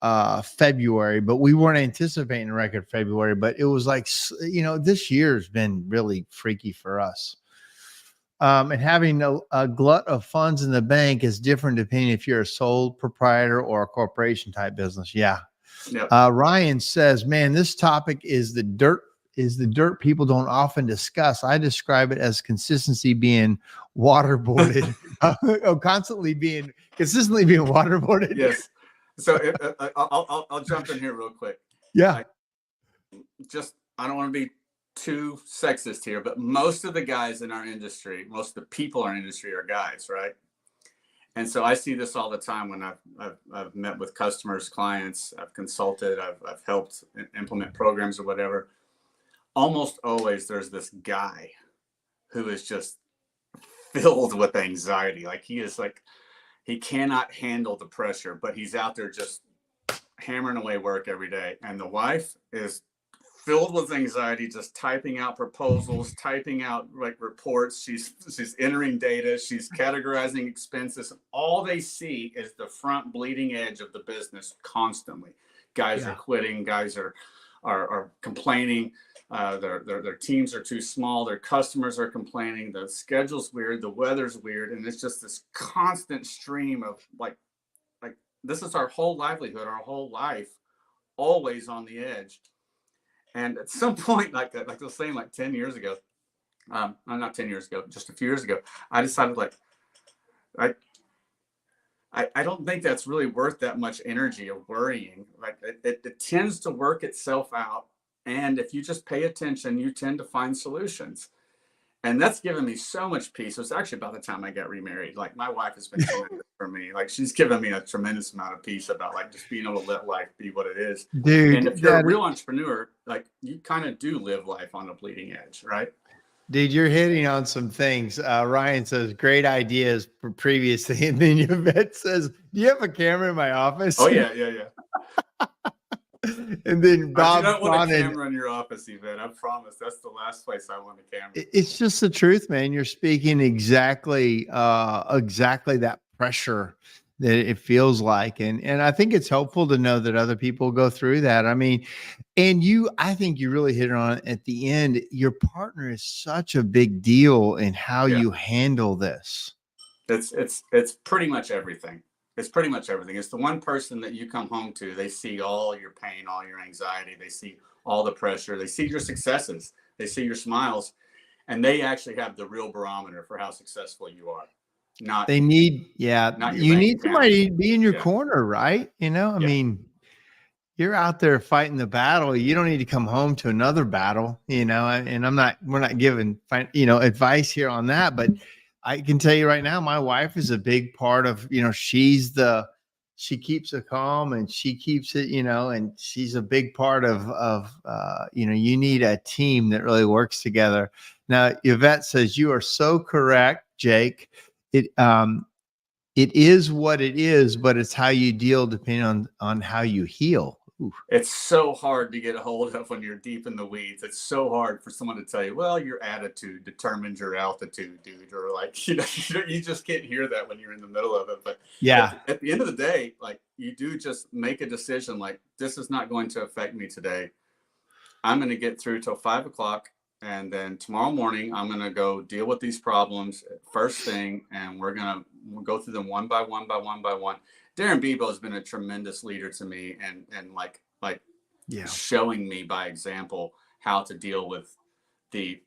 February, but we weren't anticipating a record February. But it was like, this year's been really freaky for us. And having a glut of funds in the bank is different depending if you're a sole proprietor or a corporation type business. Yeah. Yep. Ryan says, man, this topic is the dirt people don't often discuss. I describe it as consistently being waterboarded. Consistently being waterboarded. Yes. So I'll jump in here real quick. Yeah. I don't want to be too sexist here, but most of the guys in our industry, most of the people in our industry are guys, right? And so I see this all the time when I've met with customers, clients, I've consulted, I've helped implement programs or whatever. Almost always there's this guy who is just filled with anxiety. Like, he cannot handle the pressure, but he's out there just hammering away work every day. And the wife is filled with anxiety, just typing out proposals, typing out like reports. She's entering data. She's categorizing expenses. All they see is the front bleeding edge of the business constantly. Guys are quitting. Guys are complaining. Their teams are too small. Their customers are complaining. The schedule's weird. The weather's weird. And it's just this constant stream of like this is our whole livelihood, our whole life, always on the edge. And at some point, like I was saying, like 10 years ago, not 10 years ago, just a few years ago, I decided I don't think that's really worth that much energy of worrying. Like it tends to work itself out. And if you just pay attention, you tend to find solutions. And that's given me so much peace. It was actually about the time I got remarried. Like my wife has been tremendous for me. Like she's given me a tremendous amount of peace about like just being able to let life be what it is. Dude, and if you're a real entrepreneur, like you kind of do live life on the bleeding edge, right? Dude, you're hitting on some things. Ryan says, great ideas for previously. And then Yvette says, do you have a camera in my office? Oh, yeah. And then Bob, I do not want a camera in your office, Yvette. I promise. That's the last place I want a camera. It's just the truth, man. You're speaking exactly that pressure that it feels like. And I think it's helpful to know that other people go through that. I mean, and I think you really hit it on at the end. Your partner is such a big deal in how you handle this. It's pretty much everything. It's pretty much everything. It's the one person that you come home to. They see all your pain, all your anxiety. They see all the pressure. They see your successes. They see your smiles. And they actually have the real barometer for how successful you are. You need somebody to be in your corner, right? You know, I mean, you're out there fighting the battle. You don't need to come home to another battle, you know, and we're not giving, advice here on that, but I can tell you right now, my wife is a big part of, she keeps it calm and she keeps it, and she's a big part of you need a team that really works together. Now, Yvette says, you are so correct, Jake. It is what it is, but it's how you deal depending on how you heal. Ooh. It's so hard to get a hold of when you're deep in the weeds. It's so hard for someone to tell you, well, your attitude determines your altitude, dude. Or like, you just can't hear that when you're in the middle of it. But at the end of the day, like you do just make a decision like, this is not going to affect me today. I'm going to get through till 5 o'clock. And then tomorrow morning, I'm going to go deal with these problems first thing. And we'll go through them one by one. Darren Bebo has been a tremendous leader to me and showing me by example how to deal with the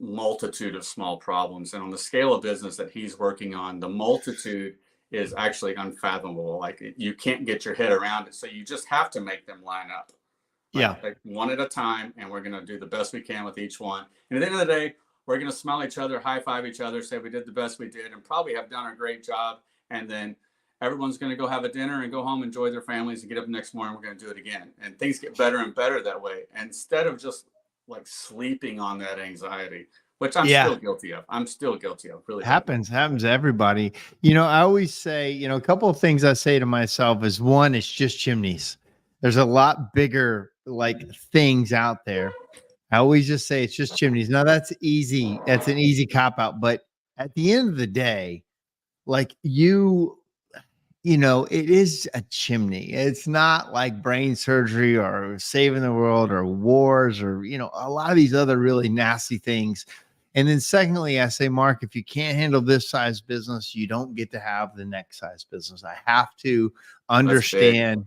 multitude of small problems. And on the scale of business that he's working on, the multitude is actually unfathomable. Like you can't get your head around it. So you just have to make them line up. Like one at a time. And we're going to do the best we can with each one. And at the end of the day, we're going to smile at each other, high five each other, say we did the best we did and probably have done a great job. And then everyone's going to go have a dinner and go home, enjoy their families, and get up the next morning. We're going to do it again. And things get better and better that way. And instead of just like sleeping on that anxiety, which I'm still guilty of. Really happens to everybody. I always say, a couple of things I say to myself is one, it's just chimneys. There's a lot bigger like things out there. I always just say it's just chimneys. Now that's easy. That's an easy cop out. But at the end of the day, like it is a chimney. It's not like brain surgery or saving the world or wars or, a lot of these other really nasty things. And then secondly, I say, Mark, if you can't handle this size business, you don't get to have the next size business. I have to understand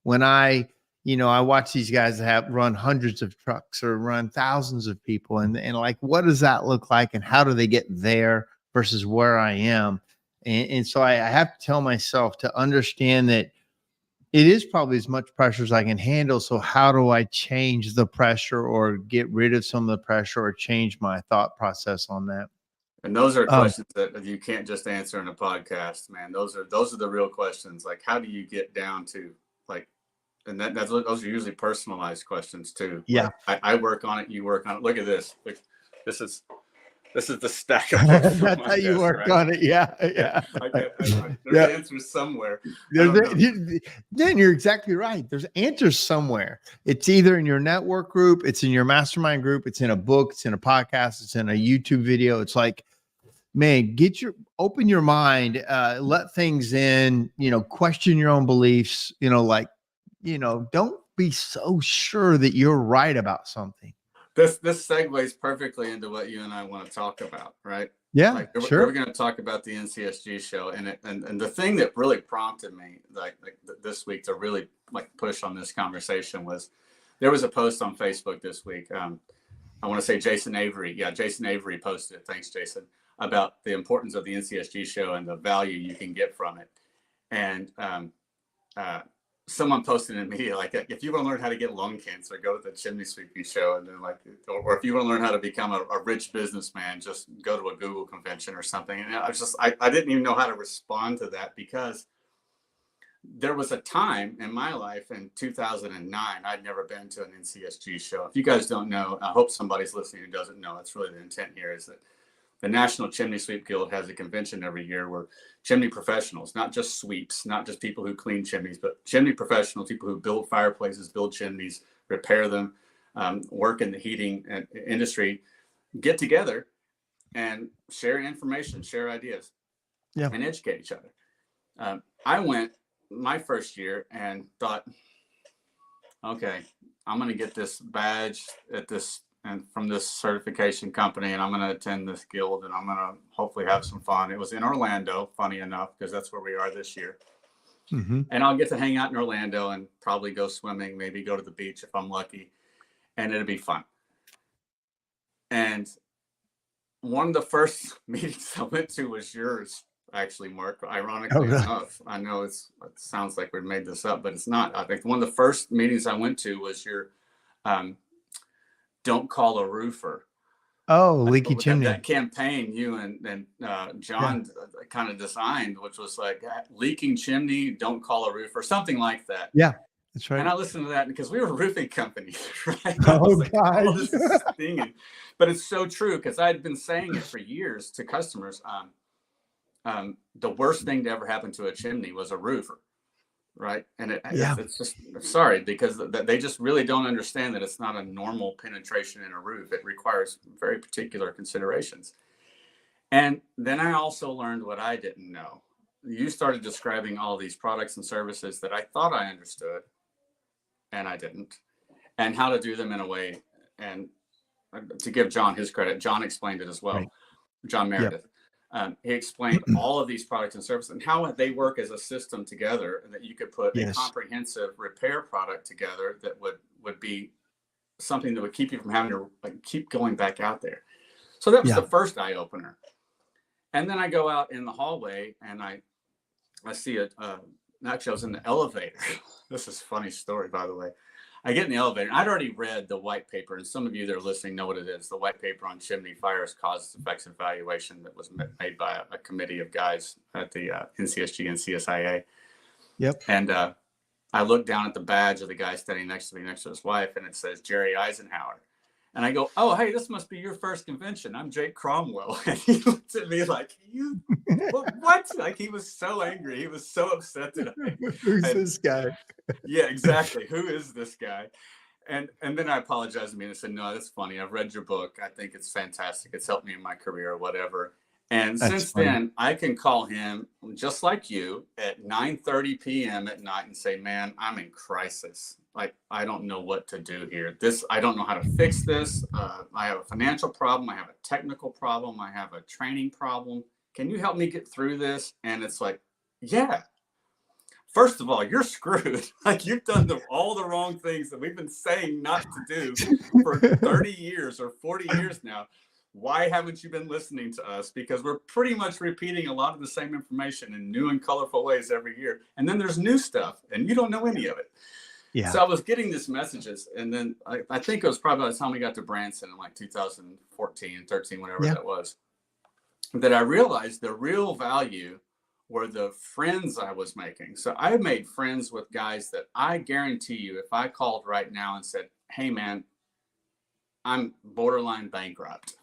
when I watch these guys that run hundreds of trucks or run thousands of people and like, what does that look like? And how do they get there versus where I am? And so I have to tell myself to understand that it is probably as much pressure as I can handle. So how do I change the pressure or get rid of some of the pressure or change my thought process on that? And those are questions that you can't just answer in a podcast, man. Those are the real questions. Like, how do you get down to like, and those are usually personalized questions too. Yeah. Like, I work on it. You work on it. Look at this. Look, this is This is the stack of books from That's my how you desk, work right? on it. Yeah. Yeah. Yeah. There's Yeah. answers somewhere. Then you're exactly right. There's answers somewhere. It's either in your network group, it's in your mastermind group, it's in a book, it's in a podcast, it's in a YouTube video. It's like, man, open your mind, let things in, question your own beliefs, don't be so sure that you're right about something. This segues perfectly into what you and I want to talk about, right? Yeah, like sure. we're going to talk about the NCSG show, and the thing that really prompted me like this week to really push on this conversation was there was a post on Facebook this week. I want to say Jason Avery. Yeah, Jason Avery posted it. Thanks, Jason, about the importance of the NCSG show and the value you can get from it. And someone posted in me if you want to learn how to get lung cancer, go to the chimney sweeping show. And then or if you want to learn how to become a rich businessman, just go to a Google convention or something. And I didn't even know how to respond to that, because there was a time in my life in 2009, I'd never been to an NCSG show. If you guys don't know, I hope somebody's listening who doesn't know. That's really the intent here, is that the National Chimney Sweep Guild has a convention every year where chimney professionals, not just sweeps, not just people who clean chimneys, but chimney professionals, people who build fireplaces, build chimneys, repair them, work in the heating industry, get together and share information, share ideas, and educate each other. I went my first year and thought, okay, I'm going to get this badge at this and from this certification company, and I'm going to attend this guild, and I'm going to hopefully have some fun. It was in Orlando, funny enough, because that's where we are this year. Mm-hmm. And I'll get to hang out in Orlando and probably go swimming, maybe go to the beach if I'm lucky, and it'll be fun. And one of the first meetings I went to was yours, actually, Mark, ironically enough. I know it sounds like we made this up, but it's not. I think one of the first meetings I went to was your Don't Call a Roofer. Oh, leaky chimney. That campaign you and John kind of designed, which was like leaking chimney, don't call a roofer, something like that. Yeah, that's right. And I listened to that because we were a roofing company, right? Oh, God. This is stinging. But it's so true, because I had been saying it for years to customers. The worst thing to ever happen to a chimney was a roofer, right? And it's just, sorry, because they just really don't understand that it's not a normal penetration in a roof. It requires very particular considerations. And then I also learned what I didn't know. You started describing all these products and services that I thought I understood, and I didn't, and how to do them in a way. And to give John his credit, John explained it as well. Right. John Meredith. Yep. He explained all of these products and services and how they work as a system together, and that you could put a comprehensive repair product together that would be something that would keep you from having to keep going back out there. So that was the first eye opener. And then I go out in the hallway and I see actually I was in the elevator. This is a funny story, by the way. I get in the elevator, and I'd already read the white paper, and some of you that are listening know what it is. The white paper on chimney fires, causes, effects, and evaluation that was made by a committee of guys at the NCSG and CSIA. Yep. And I look down at the badge of the guy standing next to me, next to his wife, and it says Jerry Eisenhower. And I go, oh, hey, this must be your first convention. I'm Jake Cromwell. And he looked at me like, you, what? Like, he was so angry. He was so upset that Who's this guy? Yeah, exactly. Who is this guy? And then I apologized to me and I said, no, that's funny. I've read your book. I think it's fantastic. It's helped me in my career or whatever. And since then, I can call him just like you at 9:30 p.m. at night and say, man, I'm in crisis. Like, I don't know what to do here. I don't know how to fix this. I have a financial problem. I have a technical problem. I have a training problem. Can you help me get through this? And it's like, yeah. First of all, you're screwed. Like, you've done all the wrong things that we've been saying not to do for 30 years or 40 years now. Why haven't you been listening to us? Because we're pretty much repeating a lot of the same information in new and colorful ways every year. And then there's new stuff, and you don't know any of it. Yeah. So I was getting these messages, and then I think it was probably by the time we got to Branson in like 2014, 13, whatever that was, that I realized the real value were the friends I was making. So I made friends with guys that I guarantee you, if I called right now and said, hey, man, I'm borderline bankrupt.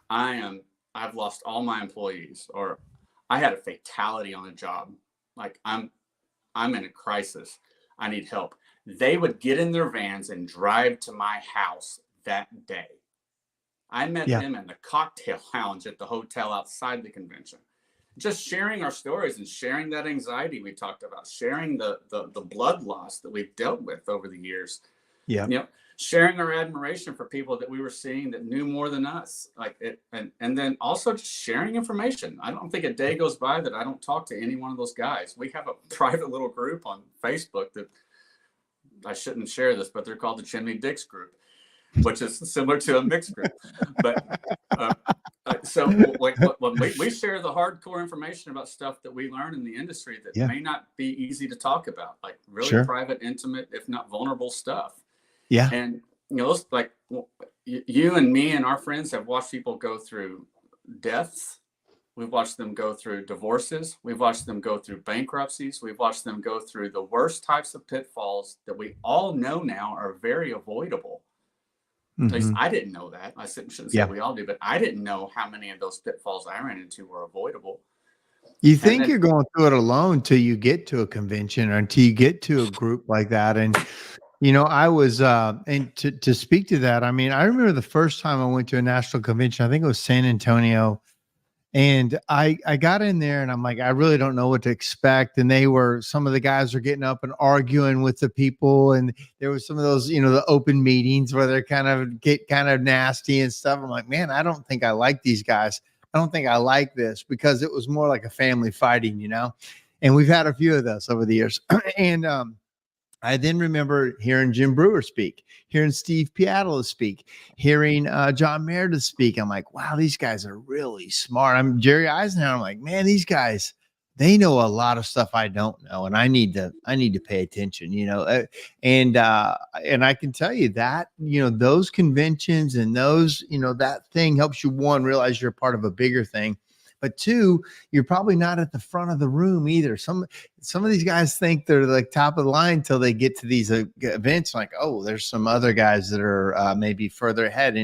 I've lost all my employees, or I had a fatality on a job. Like I'm in a crisis. I need help. They would get in their vans and drive to my house that day. I met Yeah. them in the cocktail lounge at the hotel outside the convention, just sharing our stories and sharing that anxiety we talked about, sharing the blood loss that we've dealt with over the years. Yeah. You know, sharing our admiration for people that we were seeing that knew more than us, like it, and then also just sharing information. I don't think a day goes by that I don't talk to any one of those guys. We have a private little group on Facebook that I shouldn't share this, but they're called the Chimney Dicks group, which is similar to a mixed group. But so like when we share the hardcore information about stuff that we learn in the industry that may not be easy to talk about, like really private, intimate, if not vulnerable stuff. Yeah. And, you know, like you and me and our friends have watched people go through deaths. We've watched them go through divorces. We've watched them go through bankruptcies. We've watched them go through the worst types of pitfalls that we all know now are very avoidable. At least I didn't know that. I shouldn't say we all do, but I didn't know how many of those pitfalls I ran into were avoidable. You think you're going through it alone till you get to a convention or until you get to a group like that. And, you know, I was, and to speak to that, I mean, I remember the first time I went to a national convention, I think it was San Antonio. And I got in there and I'm like, I really don't know what to expect. And some of the guys are getting up and arguing with the people. And there was some of those, you know, the open meetings where they're get kind of nasty and stuff. I'm like, man, I don't think I like these guys. I don't think I like this, because it was more like a family fighting, you know, and we've had a few of those over the years. And, I then remember hearing Jim Brewer speak, hearing Steve Piattel speak, hearing John Meredith speak. I'm like, wow, these guys are really smart. I'm Jerry Eisenhower. I'm like, man, these guys, they know a lot of stuff I don't know, and I need to pay attention, you know. And I can tell you that, you know, those conventions and those, you know, that thing helps you, one, realize you're a part of a bigger thing. But two, you're probably not at the front of the room either. Some of these guys think they're like top of the line till they get to these events. Like, oh, there's some other guys that are maybe further ahead.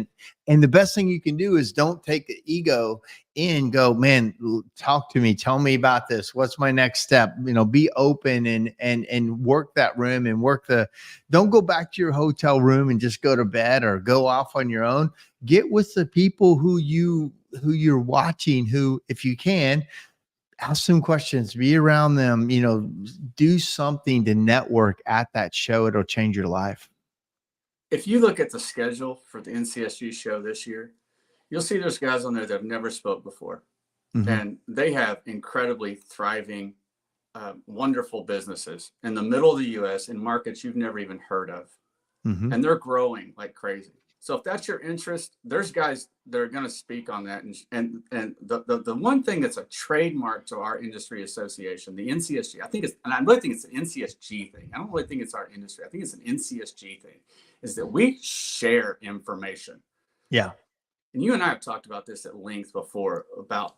And the best thing you can do is don't take the ego in. Go, man, talk to me. Tell me about this. What's my next step? You know, be open and work that room and don't go back to your hotel room and just go to bed or go off on your own. Get with the people who you're watching, who, if you can, ask some questions, be around them, you know, do something to network at that show. It'll change your life. If you look at the schedule for the NCSG show this year, you'll see there's guys on there that have never spoke before. And they have incredibly thriving, wonderful businesses in the middle of the U.S. in markets you've never even heard of. And they're growing like crazy. So if that's your interest, there's guys that are going to speak on that. And the one thing that's a trademark to our industry association, the NCSG, I really think it's an NCSG thing. I don't really think it's our industry. I think it's an NCSG thing, is that we share information. Yeah. And you and I have talked about this at length before, about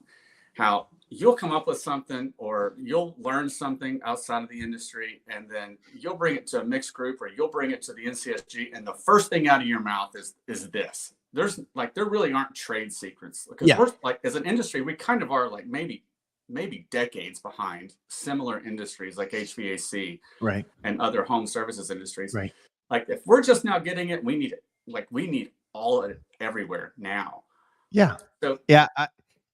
how you'll come up with something or you'll learn something outside of the industry, and then you'll bring it to a mixed group or you'll bring it to the NCSG, and the first thing out of your mouth is this. There really aren't trade secrets, because we're like, as an industry, we kind of are like maybe decades behind similar industries like HVAC, right, and other home services industries. Right. Like if we're just now getting it, we need it. Like we need all of it everywhere now. Yeah. So yeah.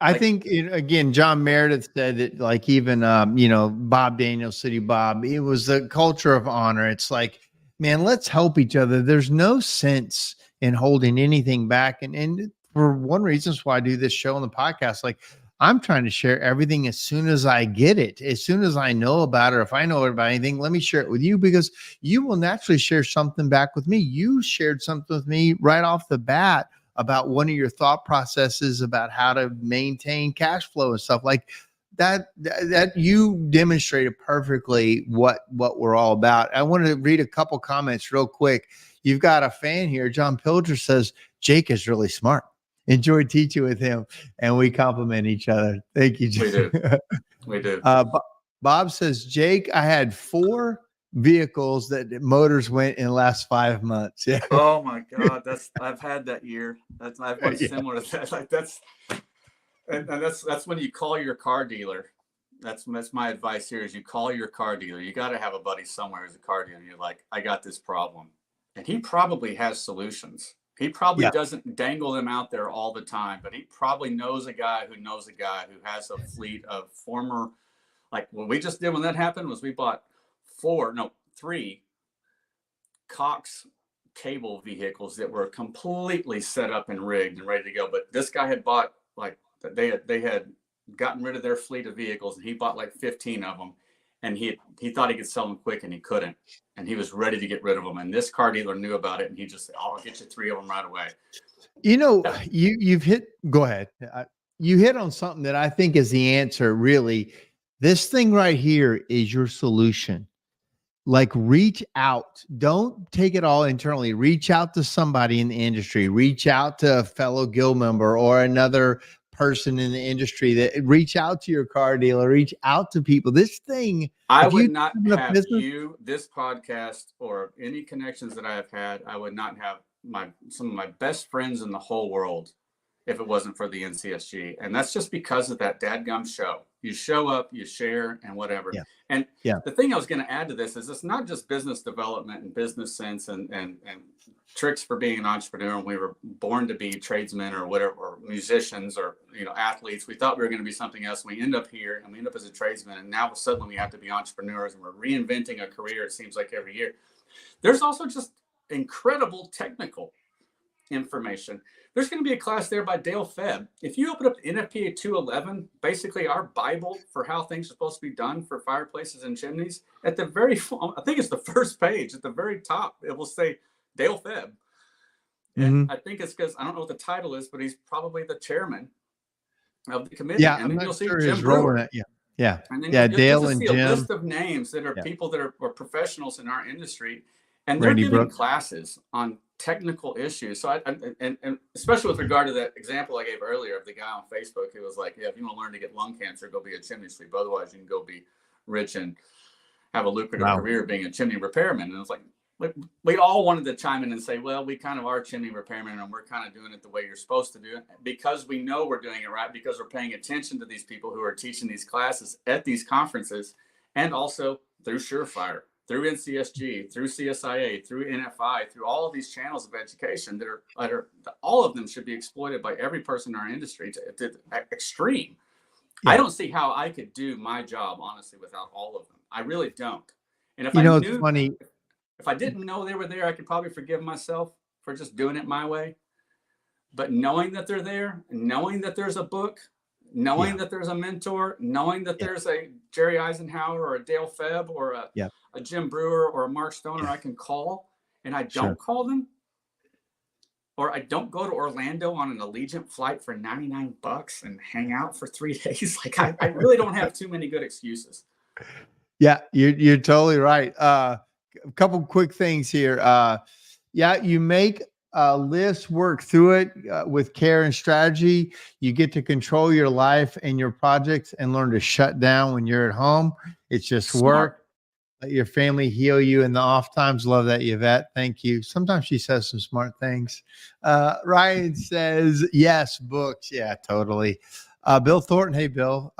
I think, again, John Meredith said that, like, even, you know, Bob Daniels, City Bob, it was a culture of honor. It's like, man, let's help each other. There's no sense in holding anything back. And for one reason is why I do this show on the podcast. Like, I'm trying to share everything as soon as I get it, as soon as I know about it. Or if I know about anything, let me share it with you, because you will naturally share something back with me. You shared something with me right off the bat about one of your thought processes about how to maintain cash flow and stuff like that. That you demonstrated perfectly what we're all about. I want to read a couple comments real quick. You've got a fan here. John Pilger says, Jake is really smart. Enjoyed teaching with him, and we compliment each other. Thank you, Jake. We do. Bob says, Jake, I had 4 vehicles that motors went in the last 5 months. Yeah. Oh my God, I've had that year. I've one Yeah. similar to that. Like that's when you call your car dealer. That's my advice here is you call your car dealer. You got to have a buddy somewhere who's a car dealer. And you're like, I got this problem, and he probably has solutions. He probably doesn't dangle them out there all the time, but he probably knows a guy who knows a guy who has a fleet of former, like what we just did when that happened was we bought 3 Cox cable vehicles that were completely set up and rigged and ready to go. But this guy had bought they had gotten rid of their fleet of vehicles, and he bought like 15 of them, and he thought he could sell them quick, and he couldn't, and he was ready to get rid of them. And this car dealer knew about it, and he just said, "Oh, I'll get you 3 of them right away." You know, you've hit. Go ahead. You hit on something that I think is the answer. Really, this thing right here is your solution. Like, reach out. Don't take it all internally. Reach out to somebody in the industry. Reach out to a fellow guild member or another person in the industry. That reach out to your car dealer. Reach out to people. This thing. I would not have this podcast, or any connections that I have had. I would not have some of my best friends in the whole world if it wasn't for the NCSG. And that's just because of that dadgum show. You show up, you share, and whatever. Yeah. And the thing I was going to add to this is it's not just business development and business sense and tricks for being an entrepreneur. And we were born to be tradesmen or whatever, or musicians, or athletes. We thought we were going to be something else. We end up here, and we end up as a tradesman. And now suddenly we have to be entrepreneurs, and we're reinventing a career. It seems like every year. There's also just incredible technical information. There's going to be a class there by Dale Febb. If you open up NFPA 211, basically our Bible for how things are supposed to be done for fireplaces and chimneys, at the very, I think it's the first page, at the very top, it will say Dale Febb. And I think it's because, I don't know what the title is, but he's probably the chairman of the committee. Yeah, and I'm then not you'll see sure Jim his role in Brewer. it. Yeah. And then Dale you'll and see Jim. a list of names that are people that are professionals in our industry, and they're Randy giving Brooks. classes on technical issues. So and especially with regard to that example I gave earlier of the guy on Facebook who was like, yeah, if you want to learn to get lung cancer, go be a chimney sweep. Otherwise, you can go be rich and have a lucrative career being a chimney repairman. And it was like, we all wanted to chime in and say, well, we kind of are chimney repairmen, and we're kind of doing it the way you're supposed to do it, because we know we're doing it right, because we're paying attention to these people who are teaching these classes at these conferences, and also through SureFire, through NCSG, through CSIA, through NFI, through all of these channels of education that are all of them should be exploited by every person in our industry to extreme. I don't see how I could do my job, honestly, without all of them. I really don't. And if it's funny. If I didn't know they were there, I could probably forgive myself for just doing it my way. But knowing that they're there, knowing that there's a book, knowing that there's a mentor, knowing that there's a Jerry Eisenhower or a Dale Febb or a Jim Brewer or a Mark Stoner I can call, and I don't call them, or I don't go to Orlando on an Allegiant flight for $99 and hang out for 3 days. Like I really don't have too many good excuses. Yeah, you're totally right. A couple quick things here. You make a list, work through it with care and strategy. You get to control your life and your projects and learn to shut down when you're at home. It's just work. Let your family heal you in the off times. Love that, Yvette. Thank you. Sometimes she says some smart things. Ryan says, yes, books. Yeah, totally. Bill Thornton. Hey, Bill.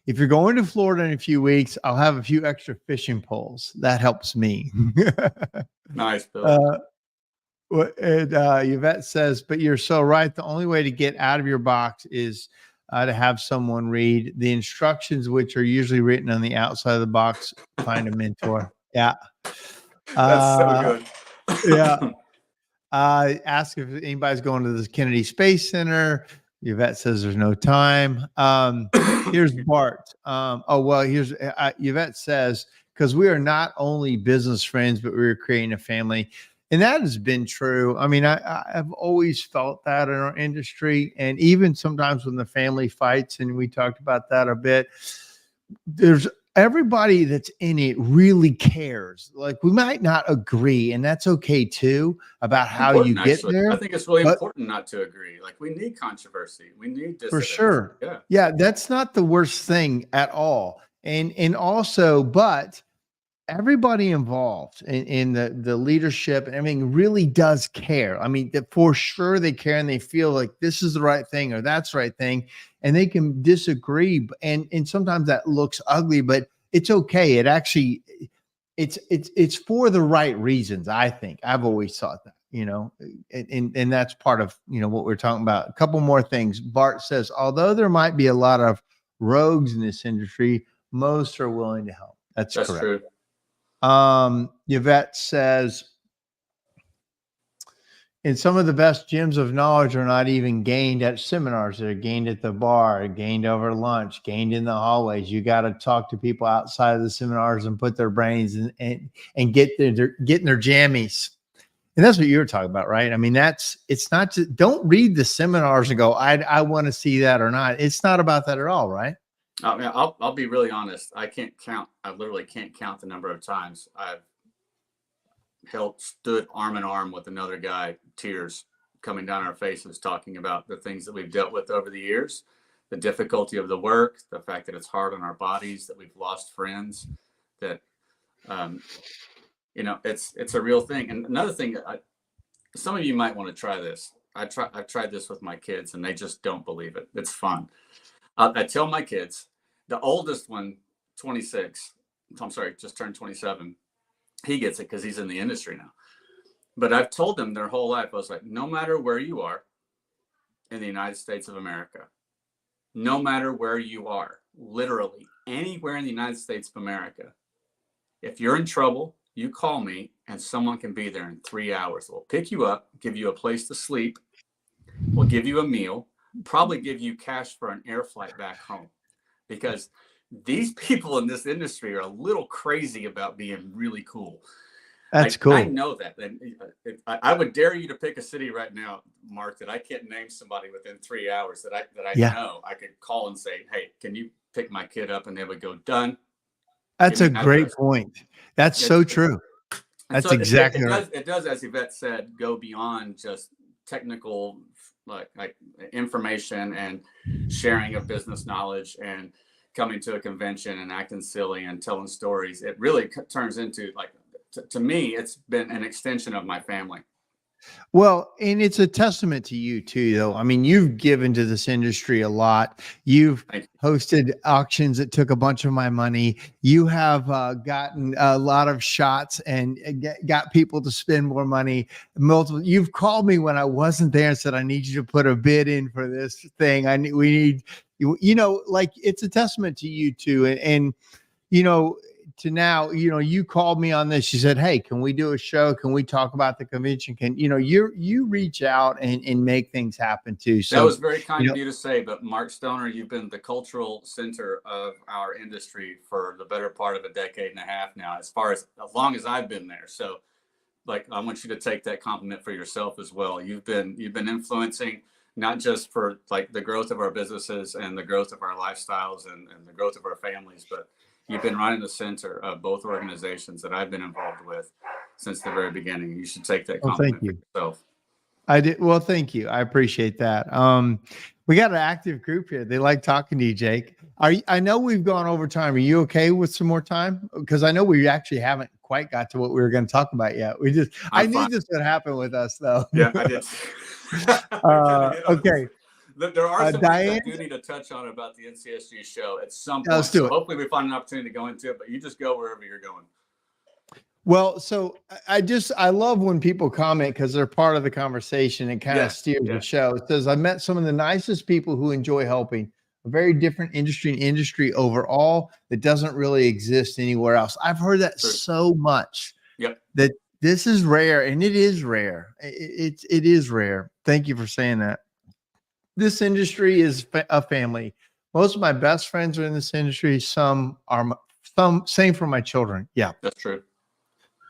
If you're going to Florida in a few weeks, I'll have a few extra fishing poles. That helps me. Nice, Bill. Yvette says, but you're so right. The only way to get out of your box is to have someone read the instructions, which are usually written on the outside of the box. Find a mentor. Yeah. That's so good. Ask if anybody's going to the Kennedy Space Center. Yvette says there's no time. Here's Bart. Here's Yvette says, because we are not only business friends, but we're creating a family. And that has been true. I mean, I've always felt that in our industry. And even sometimes when the family fights, and we talked about that a bit, there's everybody that's in it really cares. Like, we might not agree, and that's okay too, about how you get there. I think it's really important not to agree. Like, we need controversy. We need dissidence. For sure. Yeah, that's not the worst thing at all. And also, but everybody involved in the leadership and everything really does care. I mean, for sure they care and they feel like this is the right thing or that's the right thing, and they can disagree. And sometimes that looks ugly, but it's okay. It actually, it's for the right reasons. I think I've always thought that, and that's part of, what we're talking about. A couple more things. Bart says, although there might be a lot of rogues in this industry, most are willing to help. That's correct. True. Yvette says, and some of the best gems of knowledge are not even gained at seminars. They're gained at the bar, gained over lunch, gained in the hallways. You got to talk to people outside of the seminars and put their brains and get getting their jammies. And that's what you were talking about, right? I mean, it's not just, don't read the seminars and go, I want to see that or not. It's not about that at all, right? I'll be really honest. I literally can't count the number of times I've stood arm in arm with another guy, tears coming down our faces, talking about the things that we've dealt with over the years, the difficulty of the work, the fact that it's hard on our bodies, that we've lost friends, that, it's a real thing. And another thing, some of you might want to try this. I've tried this with my kids and they just don't believe it. It's fun. I tell my kids, the oldest one, 26, I'm sorry, just turned 27. He gets it because he's in the industry now. But I've told them their whole life, I was like, no matter where you are in the United States of America, no matter where you are, literally anywhere in the United States of America, if you're in trouble, you call me and someone can be there in 3 hours. We'll pick you up, give you a place to sleep. We'll give you a meal, probably give you cash for an air flight back home, because these people in this industry are a little crazy about being really cool. That's cool. I know that. And I would dare you to pick a city right now, Mark, that I can't name somebody within 3 hours that I know. I could call and say, hey, can you pick my kid up? And they would go, done. That's a great point. That's so true. That's exactly right. It does, as Yvette said, go beyond just technical like information and sharing of business knowledge and coming to a convention and acting silly and telling stories. It really turns into, like, to me, it's been an extension of my family. Well, and it's a testament to you too, though. I mean, you've given to this industry a lot. You've hosted auctions that took a bunch of my money. You have gotten a lot of shots and got people to spend more money. You've called me when I wasn't there and said, I need you to put a bid in for this thing. We need, like, it's a testament to you too. And to now, you called me on this. You said, hey, can we do a show? Can we talk about the convention? You reach out and make things happen too. So that was very kind of you to say, but Mark Stoner, you've been the cultural center of our industry for the better part of a decade and a half now, as long as I've been there. So, like, I want you to take that compliment for yourself as well. You've been influencing, not just for like the growth of our businesses and the growth of our lifestyles and the growth of our families, but you've been right in the center of both organizations that I've been involved with since the very beginning. You should take that compliment for yourself. I did. Well, thank you. I appreciate that. We got an active group here. They like talking to you, Jake. I know we've gone over time. Are you okay with some more time? Because I know we actually haven't quite got to what we were going to talk about yet. I knew this would happen with us, though. Yeah, I did. Okay. There are some things I do need to touch on about the NCSG show at some point. Let's do it. Hopefully we find an opportunity to go into it, but you just go wherever you're going. Well, so I love when people comment because they're part of the conversation and kind of steers the show. It says, I met some of the nicest people who enjoy helping. A very different industry overall that doesn't really exist anywhere else. I've heard that so much. Yep. That this is rare, and it is rare. It is rare. Thank you for saying that. This industry is a family. Most of my best friends are in this industry. Some same for my children. Yeah, that's true.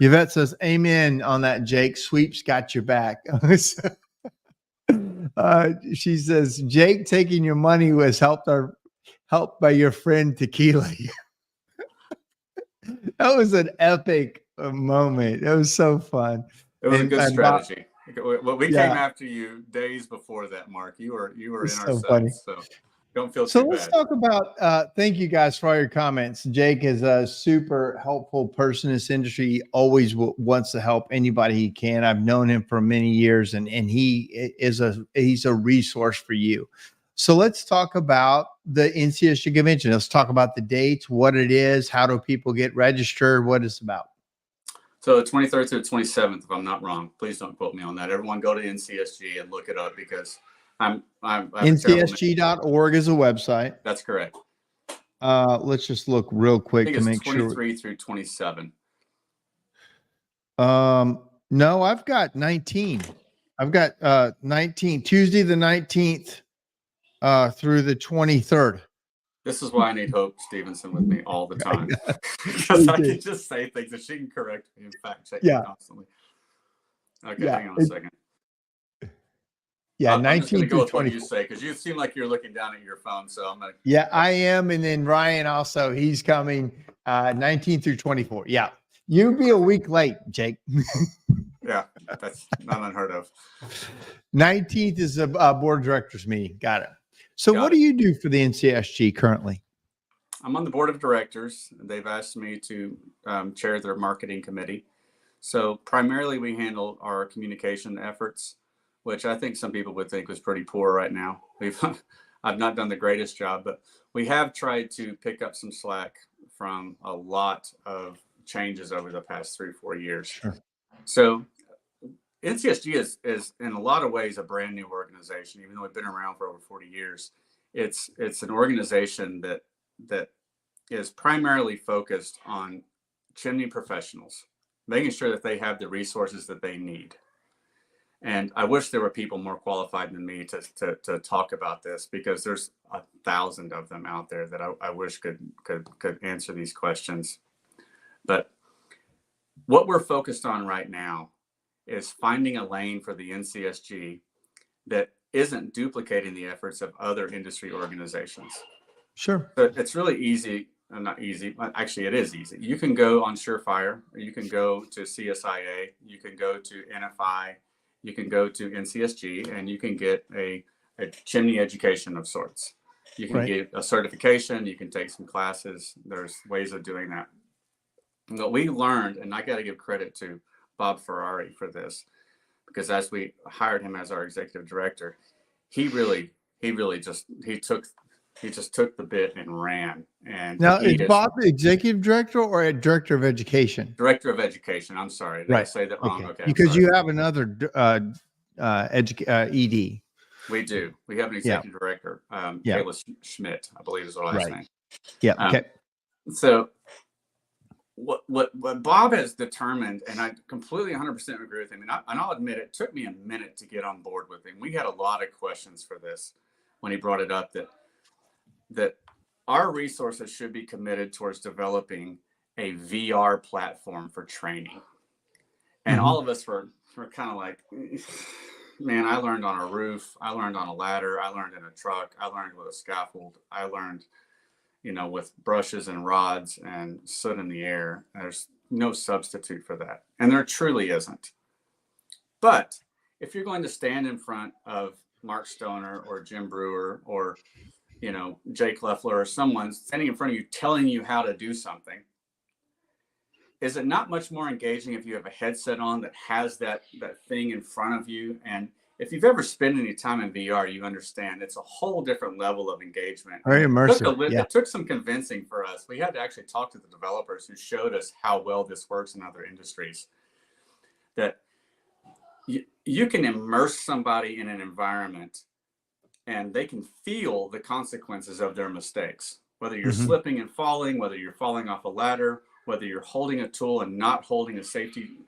Yvette says, amen on that, Jake. Sweeps got your back. She says, Jake taking your money was helped by your friend Tequila. That was an epic moment. It was so fun. It was a good strategy. Well, we came after you days before that, Mark. You were in our sights. So Don't feel So too let's bad. talk about, thank you guys for all your comments. Jake is a super helpful person in this industry. He always wants to help anybody he can. I've known him for many years, and he's a resource for you. So let's talk about the NCSG convention. Let's talk about the dates, what it is, how do people get registered, what it's about. So the 23rd through the 27th, if I'm not wrong. Please don't quote me on that. Everyone go to NCSG and look it up, because I have a terrible name. NCSG.org is a website. That's correct. Let's just look real I quick think to it's make 23 through 27. sure. No, I've got 19. I've got 19, Tuesday the 19th through the 23rd. This is why I need Hope Stevenson with me all the time, because I can just say things and she can correct me and fact check me constantly. Okay, hang on a second. Yeah, I'm just going to 19 go through with what 24. you say, because you seem like you're looking down at your phone. So I'm going to. Yeah, I am. And then Ryan also, he's coming 19 through 24. Yeah. You'll be a week late, Jake. Yeah, that's not unheard of. 19th is a board of directors meeting. Got it. So what do you do for the NCSG currently? I'm on the board of directors. They've asked me to chair their marketing committee. So primarily we handle our communication efforts, which I think some people would think was pretty poor right now. I've not done the greatest job, but we have tried to pick up some slack from a lot of changes over the past 3 or 4 years. Sure. So NCSG is in a lot of ways a brand new organization, even though we've been around for over 40 years. It's an organization that is primarily focused on chimney professionals, making sure that they have the resources that they need. And I wish there were people more qualified than me to talk about this, because there's 1,000 of them out there that I wish could answer these questions. But what we're focused on right now is finding a lane for the NCSG that isn't duplicating the efforts of other industry organizations. Sure. But it's really easy. Not easy. Actually, it is easy. You can go on SureFire. You can go to CSIA. You can go to NFI. You can go to NCSG, and you can get a chimney education of sorts. You can get a certification. You can take some classes. There's ways of doing that. And what we learned, and I got to give credit to Bob Ferrari for this, because as we hired him as our executive director, he just took the bit and ran. And now, is Bob the executive director or a director of education? Director of education. I'm sorry. Did I say that wrong? Okay. Because you have another ED. We do. We have an executive director, Kayla Schmidt, I believe is the last name. Yeah. Okay. So what Bob has determined, and I completely 100% agree with him, and I'll admit it took me a minute to get on board with him. We had a lot of questions for this when he brought it up, that our resources should be committed towards developing a VR platform for training. And all of us were kind of like, man, I learned on a roof. I learned on a ladder. I learned in a truck. I learned with a scaffold. I learned, with brushes and rods and soot in the air. There's no substitute for that. And there truly isn't. But if you're going to stand in front of Mark Stoner or Jim Brewer or Jake Leffler or someone standing in front of you telling you how to do something, is it not much more engaging if you have a headset on that has that thing in front of you? And if you've ever spent any time in VR, you understand it's a whole different level of engagement. Very immersive. It took some convincing for us. We had to actually talk to the developers who showed us how well this works in other industries. That you can immerse somebody in an environment and they can feel the consequences of their mistakes, whether you're slipping and falling, whether you're falling off a ladder, whether you're holding a tool and not holding a safety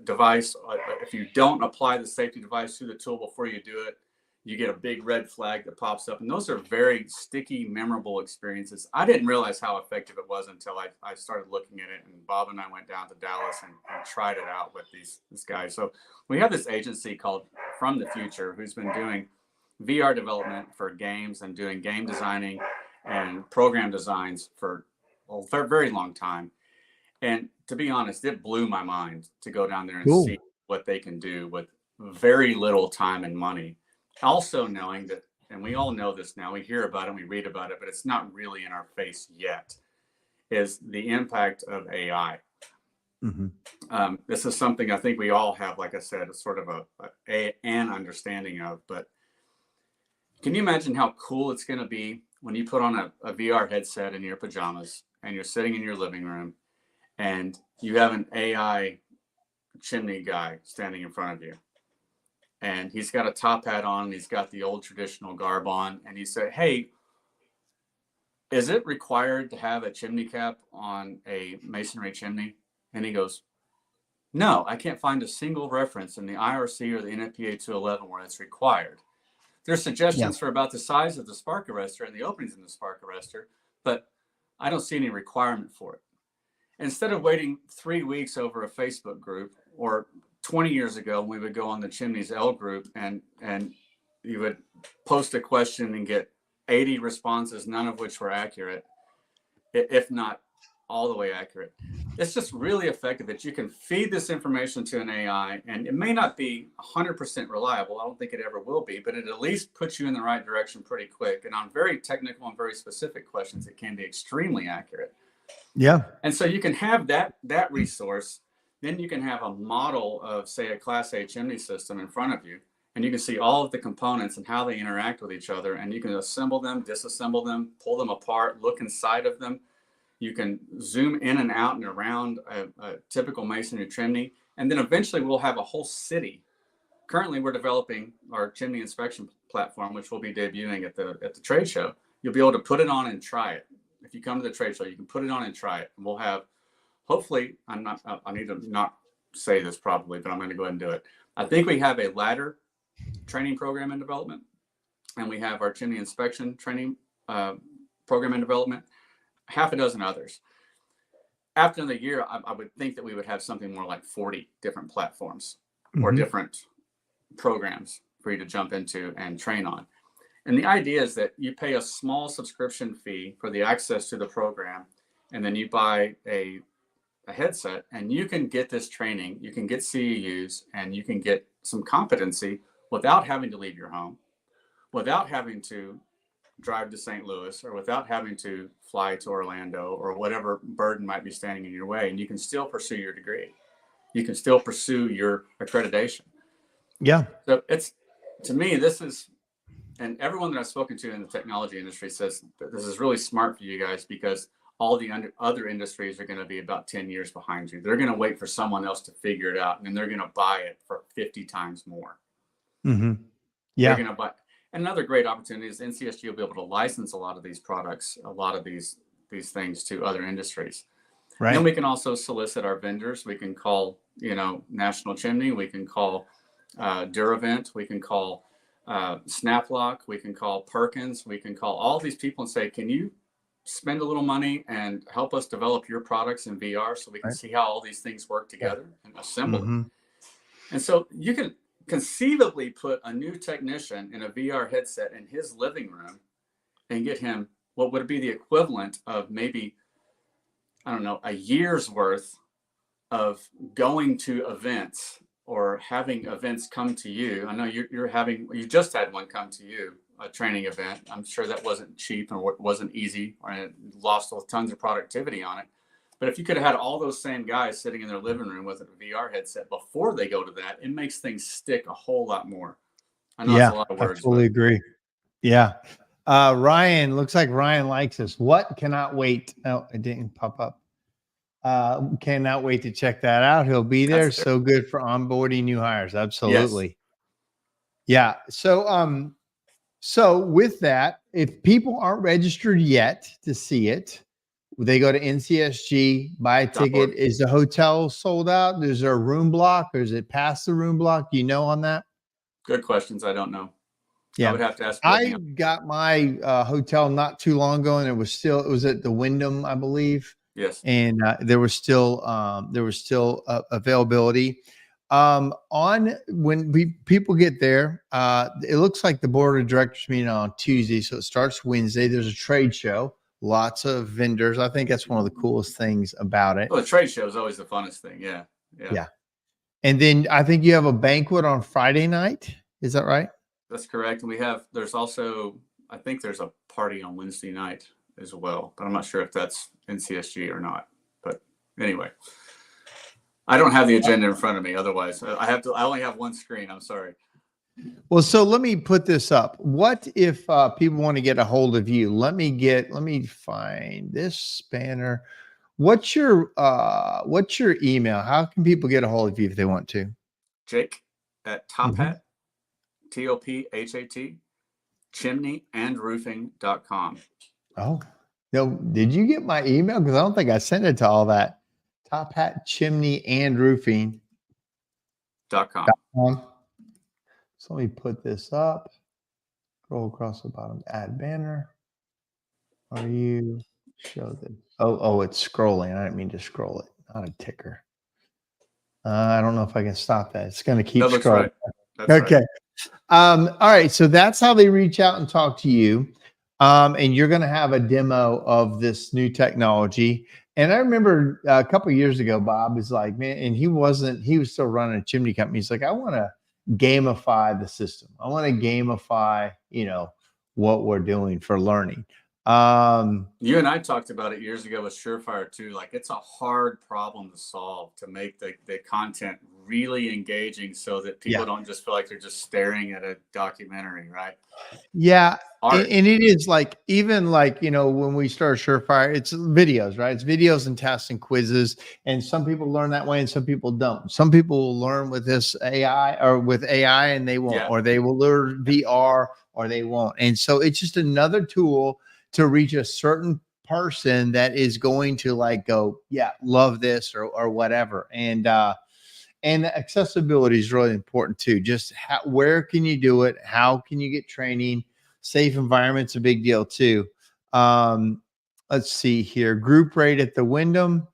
device. If you don't apply the safety device to the tool before you do it, you get a big red flag that pops up. And those are very sticky, memorable experiences. I didn't realize how effective it was until I started looking at it. And Bob and I went down to Dallas and tried it out with these guys. So we have this agency called From the Future who's been doing VR development for games and doing game designing and program designs for a very long time. And to be honest, it blew my mind to go down there and see what they can do with very little time and money. Also knowing that and we all know this now, we hear about it, we read about it, but it's not really in our face yet, is the impact of AI. This is something I think we all have, like I said, sort of an understanding of, but can you imagine how cool it's going to be when you put on a VR headset in your pajamas and you're sitting in your living room and you have an AI chimney guy standing in front of you, and he's got a top hat on, and he's got the old traditional garb on, and you say, hey, is it required to have a chimney cap on a masonry chimney? And he goes, no, I can't find a single reference in the IRC or the NFPA 211 where it's required. There's suggestions for about the size of the spark arrestor and the openings in the spark arrestor, but I don't see any requirement for it. Instead of waiting 3 weeks over a Facebook group, or 20 years ago, we would go on the Chimneys L group and you would post a question and get 80 responses, none of which were accurate, if not all the way accurate. It's just really effective that you can feed this information to an AI, and it may not be 100% reliable. I don't think it ever will be, but it at least puts you in the right direction pretty quick. And on very technical and very specific questions, it can be extremely accurate. Yeah. And so you can have that resource. Then you can have a model of, say, a Class A chimney system in front of you, and you can see all of the components and how they interact with each other, and you can assemble them, disassemble them, pull them apart, look inside of them. You can zoom in and out and around a typical masonry chimney, and then eventually we'll have a whole city. Currently, we're developing our chimney inspection platform, which we'll be debuting at the trade show. You'll be able to put it on and try it. If you come to the trade show, you can put it on and try it. And we'll have, hopefully, I need to not say this probably, but I'm going to go ahead and do it. I think we have a ladder training program in development, and we have our chimney inspection training program in development, half a dozen others. After the year, I would think that we would have something more like 40 different platforms or different programs for you to jump into and train on. And the idea is that you pay a small subscription fee for the access to the program, and then you buy a headset, and you can get this training, you can get CEUs, and you can get some competency without having to leave your home, without having to drive to St. Louis, or without having to fly to Orlando, or whatever burden might be standing in your way. And you can still pursue your degree. You can still pursue your accreditation. Yeah. So it's, to me, this is, and everyone that I've spoken to in the technology industry says that this is really smart for you guys, because all the other industries are going to be about 10 years behind you. They're going to wait for someone else to figure it out, and then they're going to buy it for 50 times more. Yeah. They're going to buy. And another great opportunity is NCSG will be able to license a lot of these products, a lot of these things to other industries. Right. And then we can also solicit our vendors. We can call, National Chimney. We can call Duravent. We can call Snaplock. We can call Perkins. We can call all these people and say, can you spend a little money and help us develop your products in VR so we can see how all these things work together and assemble it. And so you can conceivably put a new technician in a VR headset in his living room and get him what would be the equivalent of maybe, I don't know, a year's worth of going to events or having events come to you. I know you just had one come to you, a training event. I'm sure that wasn't cheap or wasn't easy, or it lost tons of productivity on it. But if you could have had all those same guys sitting in their living room with a VR headset before they go to that, it makes things stick a whole lot more. I know it's a lot of words. I totally agree. Yeah. Ryan, looks like Ryan likes this. What? Cannot wait. Oh, it didn't pop up. Cannot wait to check that out. He'll be there. So good for onboarding new hires. Absolutely. Yes. Yeah. So with that, if people aren't registered yet to see it, they go to NCSG, buy a ticket. Is the hotel sold out? Is there a room block, or is it past the room block? Do you know on that? Good questions. I don't know. Yeah. I would have to ask. I got my hotel not too long ago, and it was at the Wyndham, I believe. Yes. And there was still availability. When people get there, it looks like the board of directors meeting on Tuesday, so it starts Wednesday. There's a trade show. Lots of vendors. I think that's one of the coolest things about it. Well, the trade show is always the funnest thing. Yeah. And then I think you have a banquet on Friday night. Is that right? That's correct. And there's also, I think there's a party on Wednesday night as well, but I'm not sure if that's NCSG or not. But anyway, I don't have the agenda in front of me. Otherwise, I only have one screen. I'm sorry. Well, so let me put this up. What if people want to get a hold of you? Let me find this banner. What's your email? How can people get a hold of you if they want to? Jake at Tophat, TOPHAT, chimneyandroofing.com. Oh, no, did you get my email? Because I don't think I sent it to all that. Top Hat Chimney and Roofing. .com. So let me put this up. Scroll across the bottom. Add banner. Are you show this? Oh, it's scrolling. I didn't mean to scroll it. Not a ticker. I don't know if I can stop that. It's going to keep That looks scrolling. right. That's Okay. right. All right. So that's how they reach out and talk to you. And you're going to have a demo of this new technology. And I remember a couple of years ago, Bob was like, man, and he was still running a chimney company. He's like, I want to gamify the system. I want to gamify, what we're doing for learning. You and I talked about it years ago with SureFire too. Like, it's a hard problem to solve, to make the content really engaging so that people don't just feel like they're just staring at a documentary, right? Yeah. Art. And it is like, even like, when we start SureFire, it's videos, right? It's videos and tests and quizzes. And some people learn that way and some people don't. Some people will learn with this AI and they won't, or they will learn VR or they won't. And so it's just another tool to reach a certain person that is going to like go, yeah, love this or whatever. And accessibility is really important too. Just where can you do it? How can you get training? Safe environment's a big deal too. Let's see here. Group rate at the Wyndham.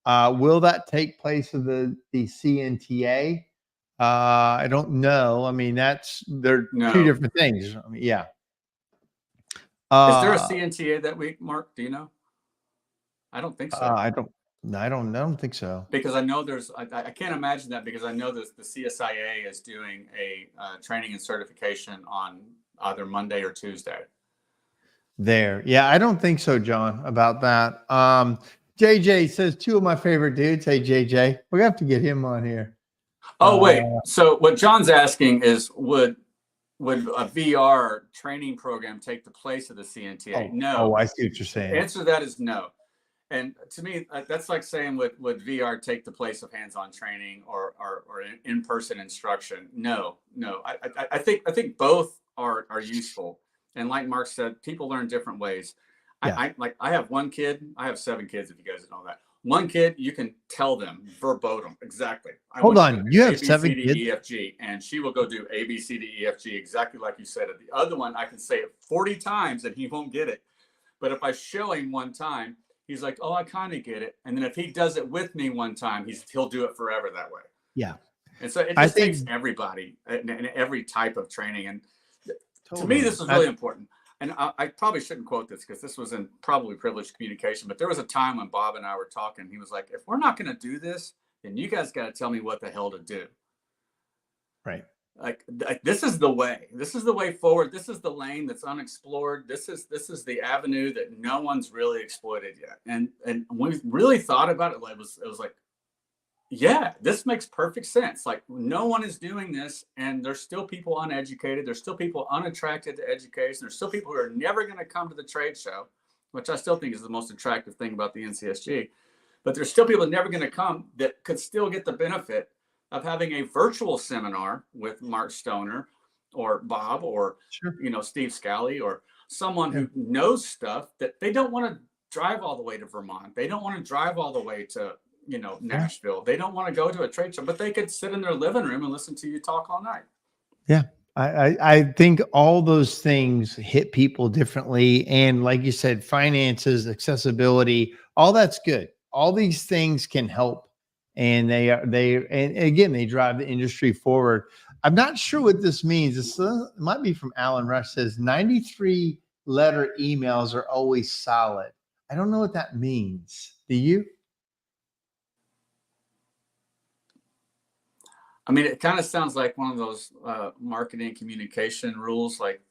Will that take place of the CNTA? I don't know. I mean, they're two different things. I mean, yeah. Is there a CNTA that week, Mark? Do you know? I don't think so. I don't think so. Because I know I can't imagine that, because I know that the CSIA is doing a training and certification on either Monday or Tuesday. Yeah, I don't think so, John, about that. JJ says 2 of my favorite dudes. Hey, JJ, we have to get him on here. Oh, wait. So what John's asking is, would a VR training program take the place of the CNTA? No. Oh, I see what you're saying. The answer to that is no. And to me, that's like saying, would VR take the place of hands-on training or in-person instruction? No. I think both are useful. And like Mark said, people learn different ways. Yeah. I have one kid. I have 7 kids, if you guys know that. One kid, you can tell them verbatim exactly. Hold on, you have 7 kids? E, F, G, and she will go do A, B, C, D, E, F, G, exactly like you said it. The other one, I can say it 40 times and he won't get it. But if I show him one time, he's like, oh, I kind of get it. And then if he does it with me one time, he'll do it forever that way. Yeah. And so it just takes everybody and every type of training. And to me, this is really important. And I probably shouldn't quote this because this was in probably privileged communication, but there was a time when Bob and I were talking. He was like, if we're not going to do this, then you guys got to tell me what the hell to do. Right. Like this is the way. This is the way forward. This is the lane that's unexplored. This is the avenue that no one's really exploited yet. And when we really thought about it, it was like, yeah, this makes perfect sense. Like, no one is doing this, and there's still people uneducated. There's still people unattracted to education. There's still people who are never going to come to the trade show, which I still think is the most attractive thing about the NCSG. But there's still people never going to come that could still get the benefit of having a virtual seminar with Mark Stoner or Bob or Steve Scally or someone who knows stuff that they don't want to drive all the way to Vermont. They don't want to drive all the way to Nashville. They don't want to go to a trade show, but they could sit in their living room and listen to you talk all night. Yeah. I think all those things hit people differently. And like you said, finances, accessibility, all that's good. All these things can help. And they again, they drive the industry forward. I'm not sure what this means. It might be from Alan Rush. Says 93 letter emails are always solid. I don't know what that means. Do you? I mean, it kind of sounds like one of those marketing communication rules, like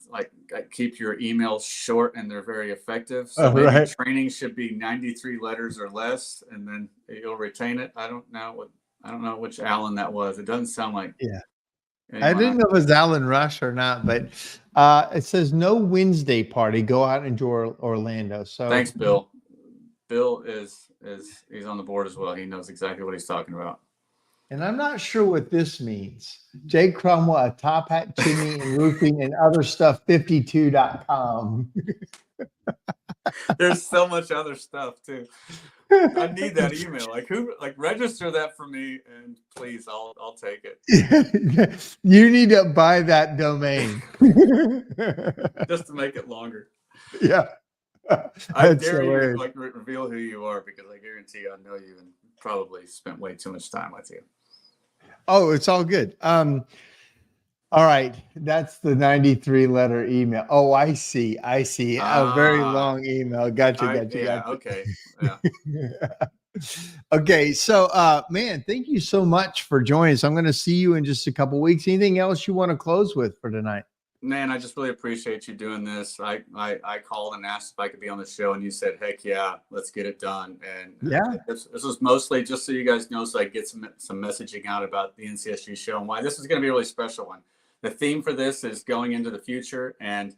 keep your emails short and they're very effective. So maybe right. training should be 93 letters or less, and then you'll retain it. I don't know which Alan that was. It doesn't sound like Yeah. I anyone didn't know if it was Alan Rush or not, but it says no Wednesday party. Go out and enjoy Orlando. So Thanks, Bill. Bill is he's on the board as well. He knows exactly what he's talking about. And I'm not sure what this means. Jake Cromwell, a top hat, chimney, and roofing and other stuff, 52.com. There's so much other stuff too. I need that email. Like register that for me, and please, I'll take it. You need to buy that domain. Just to make it longer. Yeah. I That's dare you hilarious. to reveal who you are, because I guarantee I know you and probably spent way too much time with you. Oh, it's all good. All right. That's the 93 letter email. Oh, I see. A very long email. Gotcha. Yeah. Okay. Yeah. Okay. So, man, thank you so much for joining us. I'm going to see you in just a couple weeks. Anything else you want to close with for tonight? Man, I just really appreciate you doing this. I called and asked if I could be on the show, and you said, heck yeah, let's get it done. And Yeah. this was mostly just so you guys know, so I get some messaging out about the NCSG show and why this is going to be a really special one. The theme for this is going into the future, and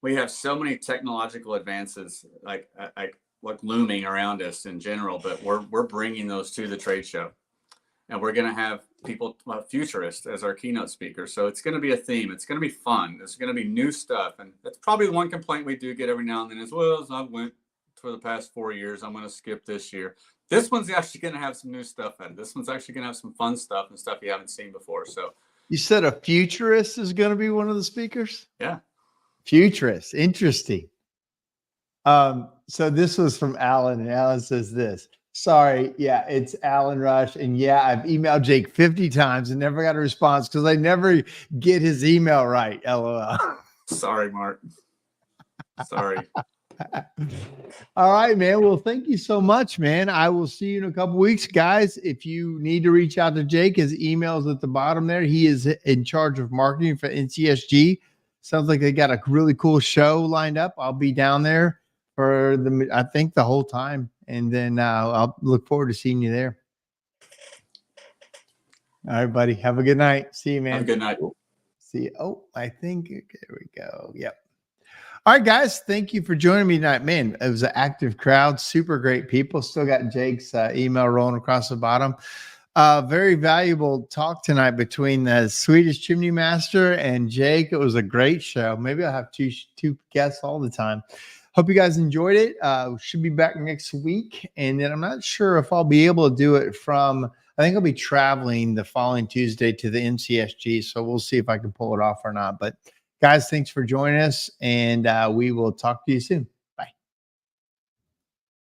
we have so many technological advances like looming around us in general, but we're bringing those to the trade show. And we're going to have people, futurists, as our keynote speakers. So it's going to be a theme. It's going to be fun. There's going to be new stuff. And that's probably the one complaint we do get every now and then, as well as I went for the past 4 years. I'm going to skip this year. This one's actually going to have some new stuff in it. This one's actually going to have some fun stuff and stuff you haven't seen before. So You said a futurist is going to be one of the speakers? yeah. Futurist. Interesting. So this was from Alan, and Alan says this. Sorry, yeah, it's Alan Rush. And yeah, I've emailed Jake 50 times and never got a response because I never get his email right. LOL. Sorry, Mark. Sorry. All right, man. Well, thank you so much, man. I will see you in a couple weeks, guys. If you need to reach out to Jake, his email is at the bottom there. He is in charge of marketing for NCSG. Sounds like they got a really cool show lined up. I'll be down there for I think the whole time. And then I'll look forward to seeing you there. All right, buddy. Have a good night. See you, man. Have a good night. See you. Oh, I think there we go. Yep. All right, guys. Thank you for joining me tonight. Man, it was an active crowd. Super great people. Still got Jake's email rolling across the bottom. Very valuable talk tonight between the Swedish chimney master and Jake. It was a great show. Maybe I'll have two guests all the time. Hope you guys enjoyed it. Should be back next week. And then I'm not sure if I'll be able to do it from, I think I'll be traveling the following Tuesday to the NCSG. So we'll see if I can pull it off or not. But guys, thanks for joining us. And we will talk to you soon.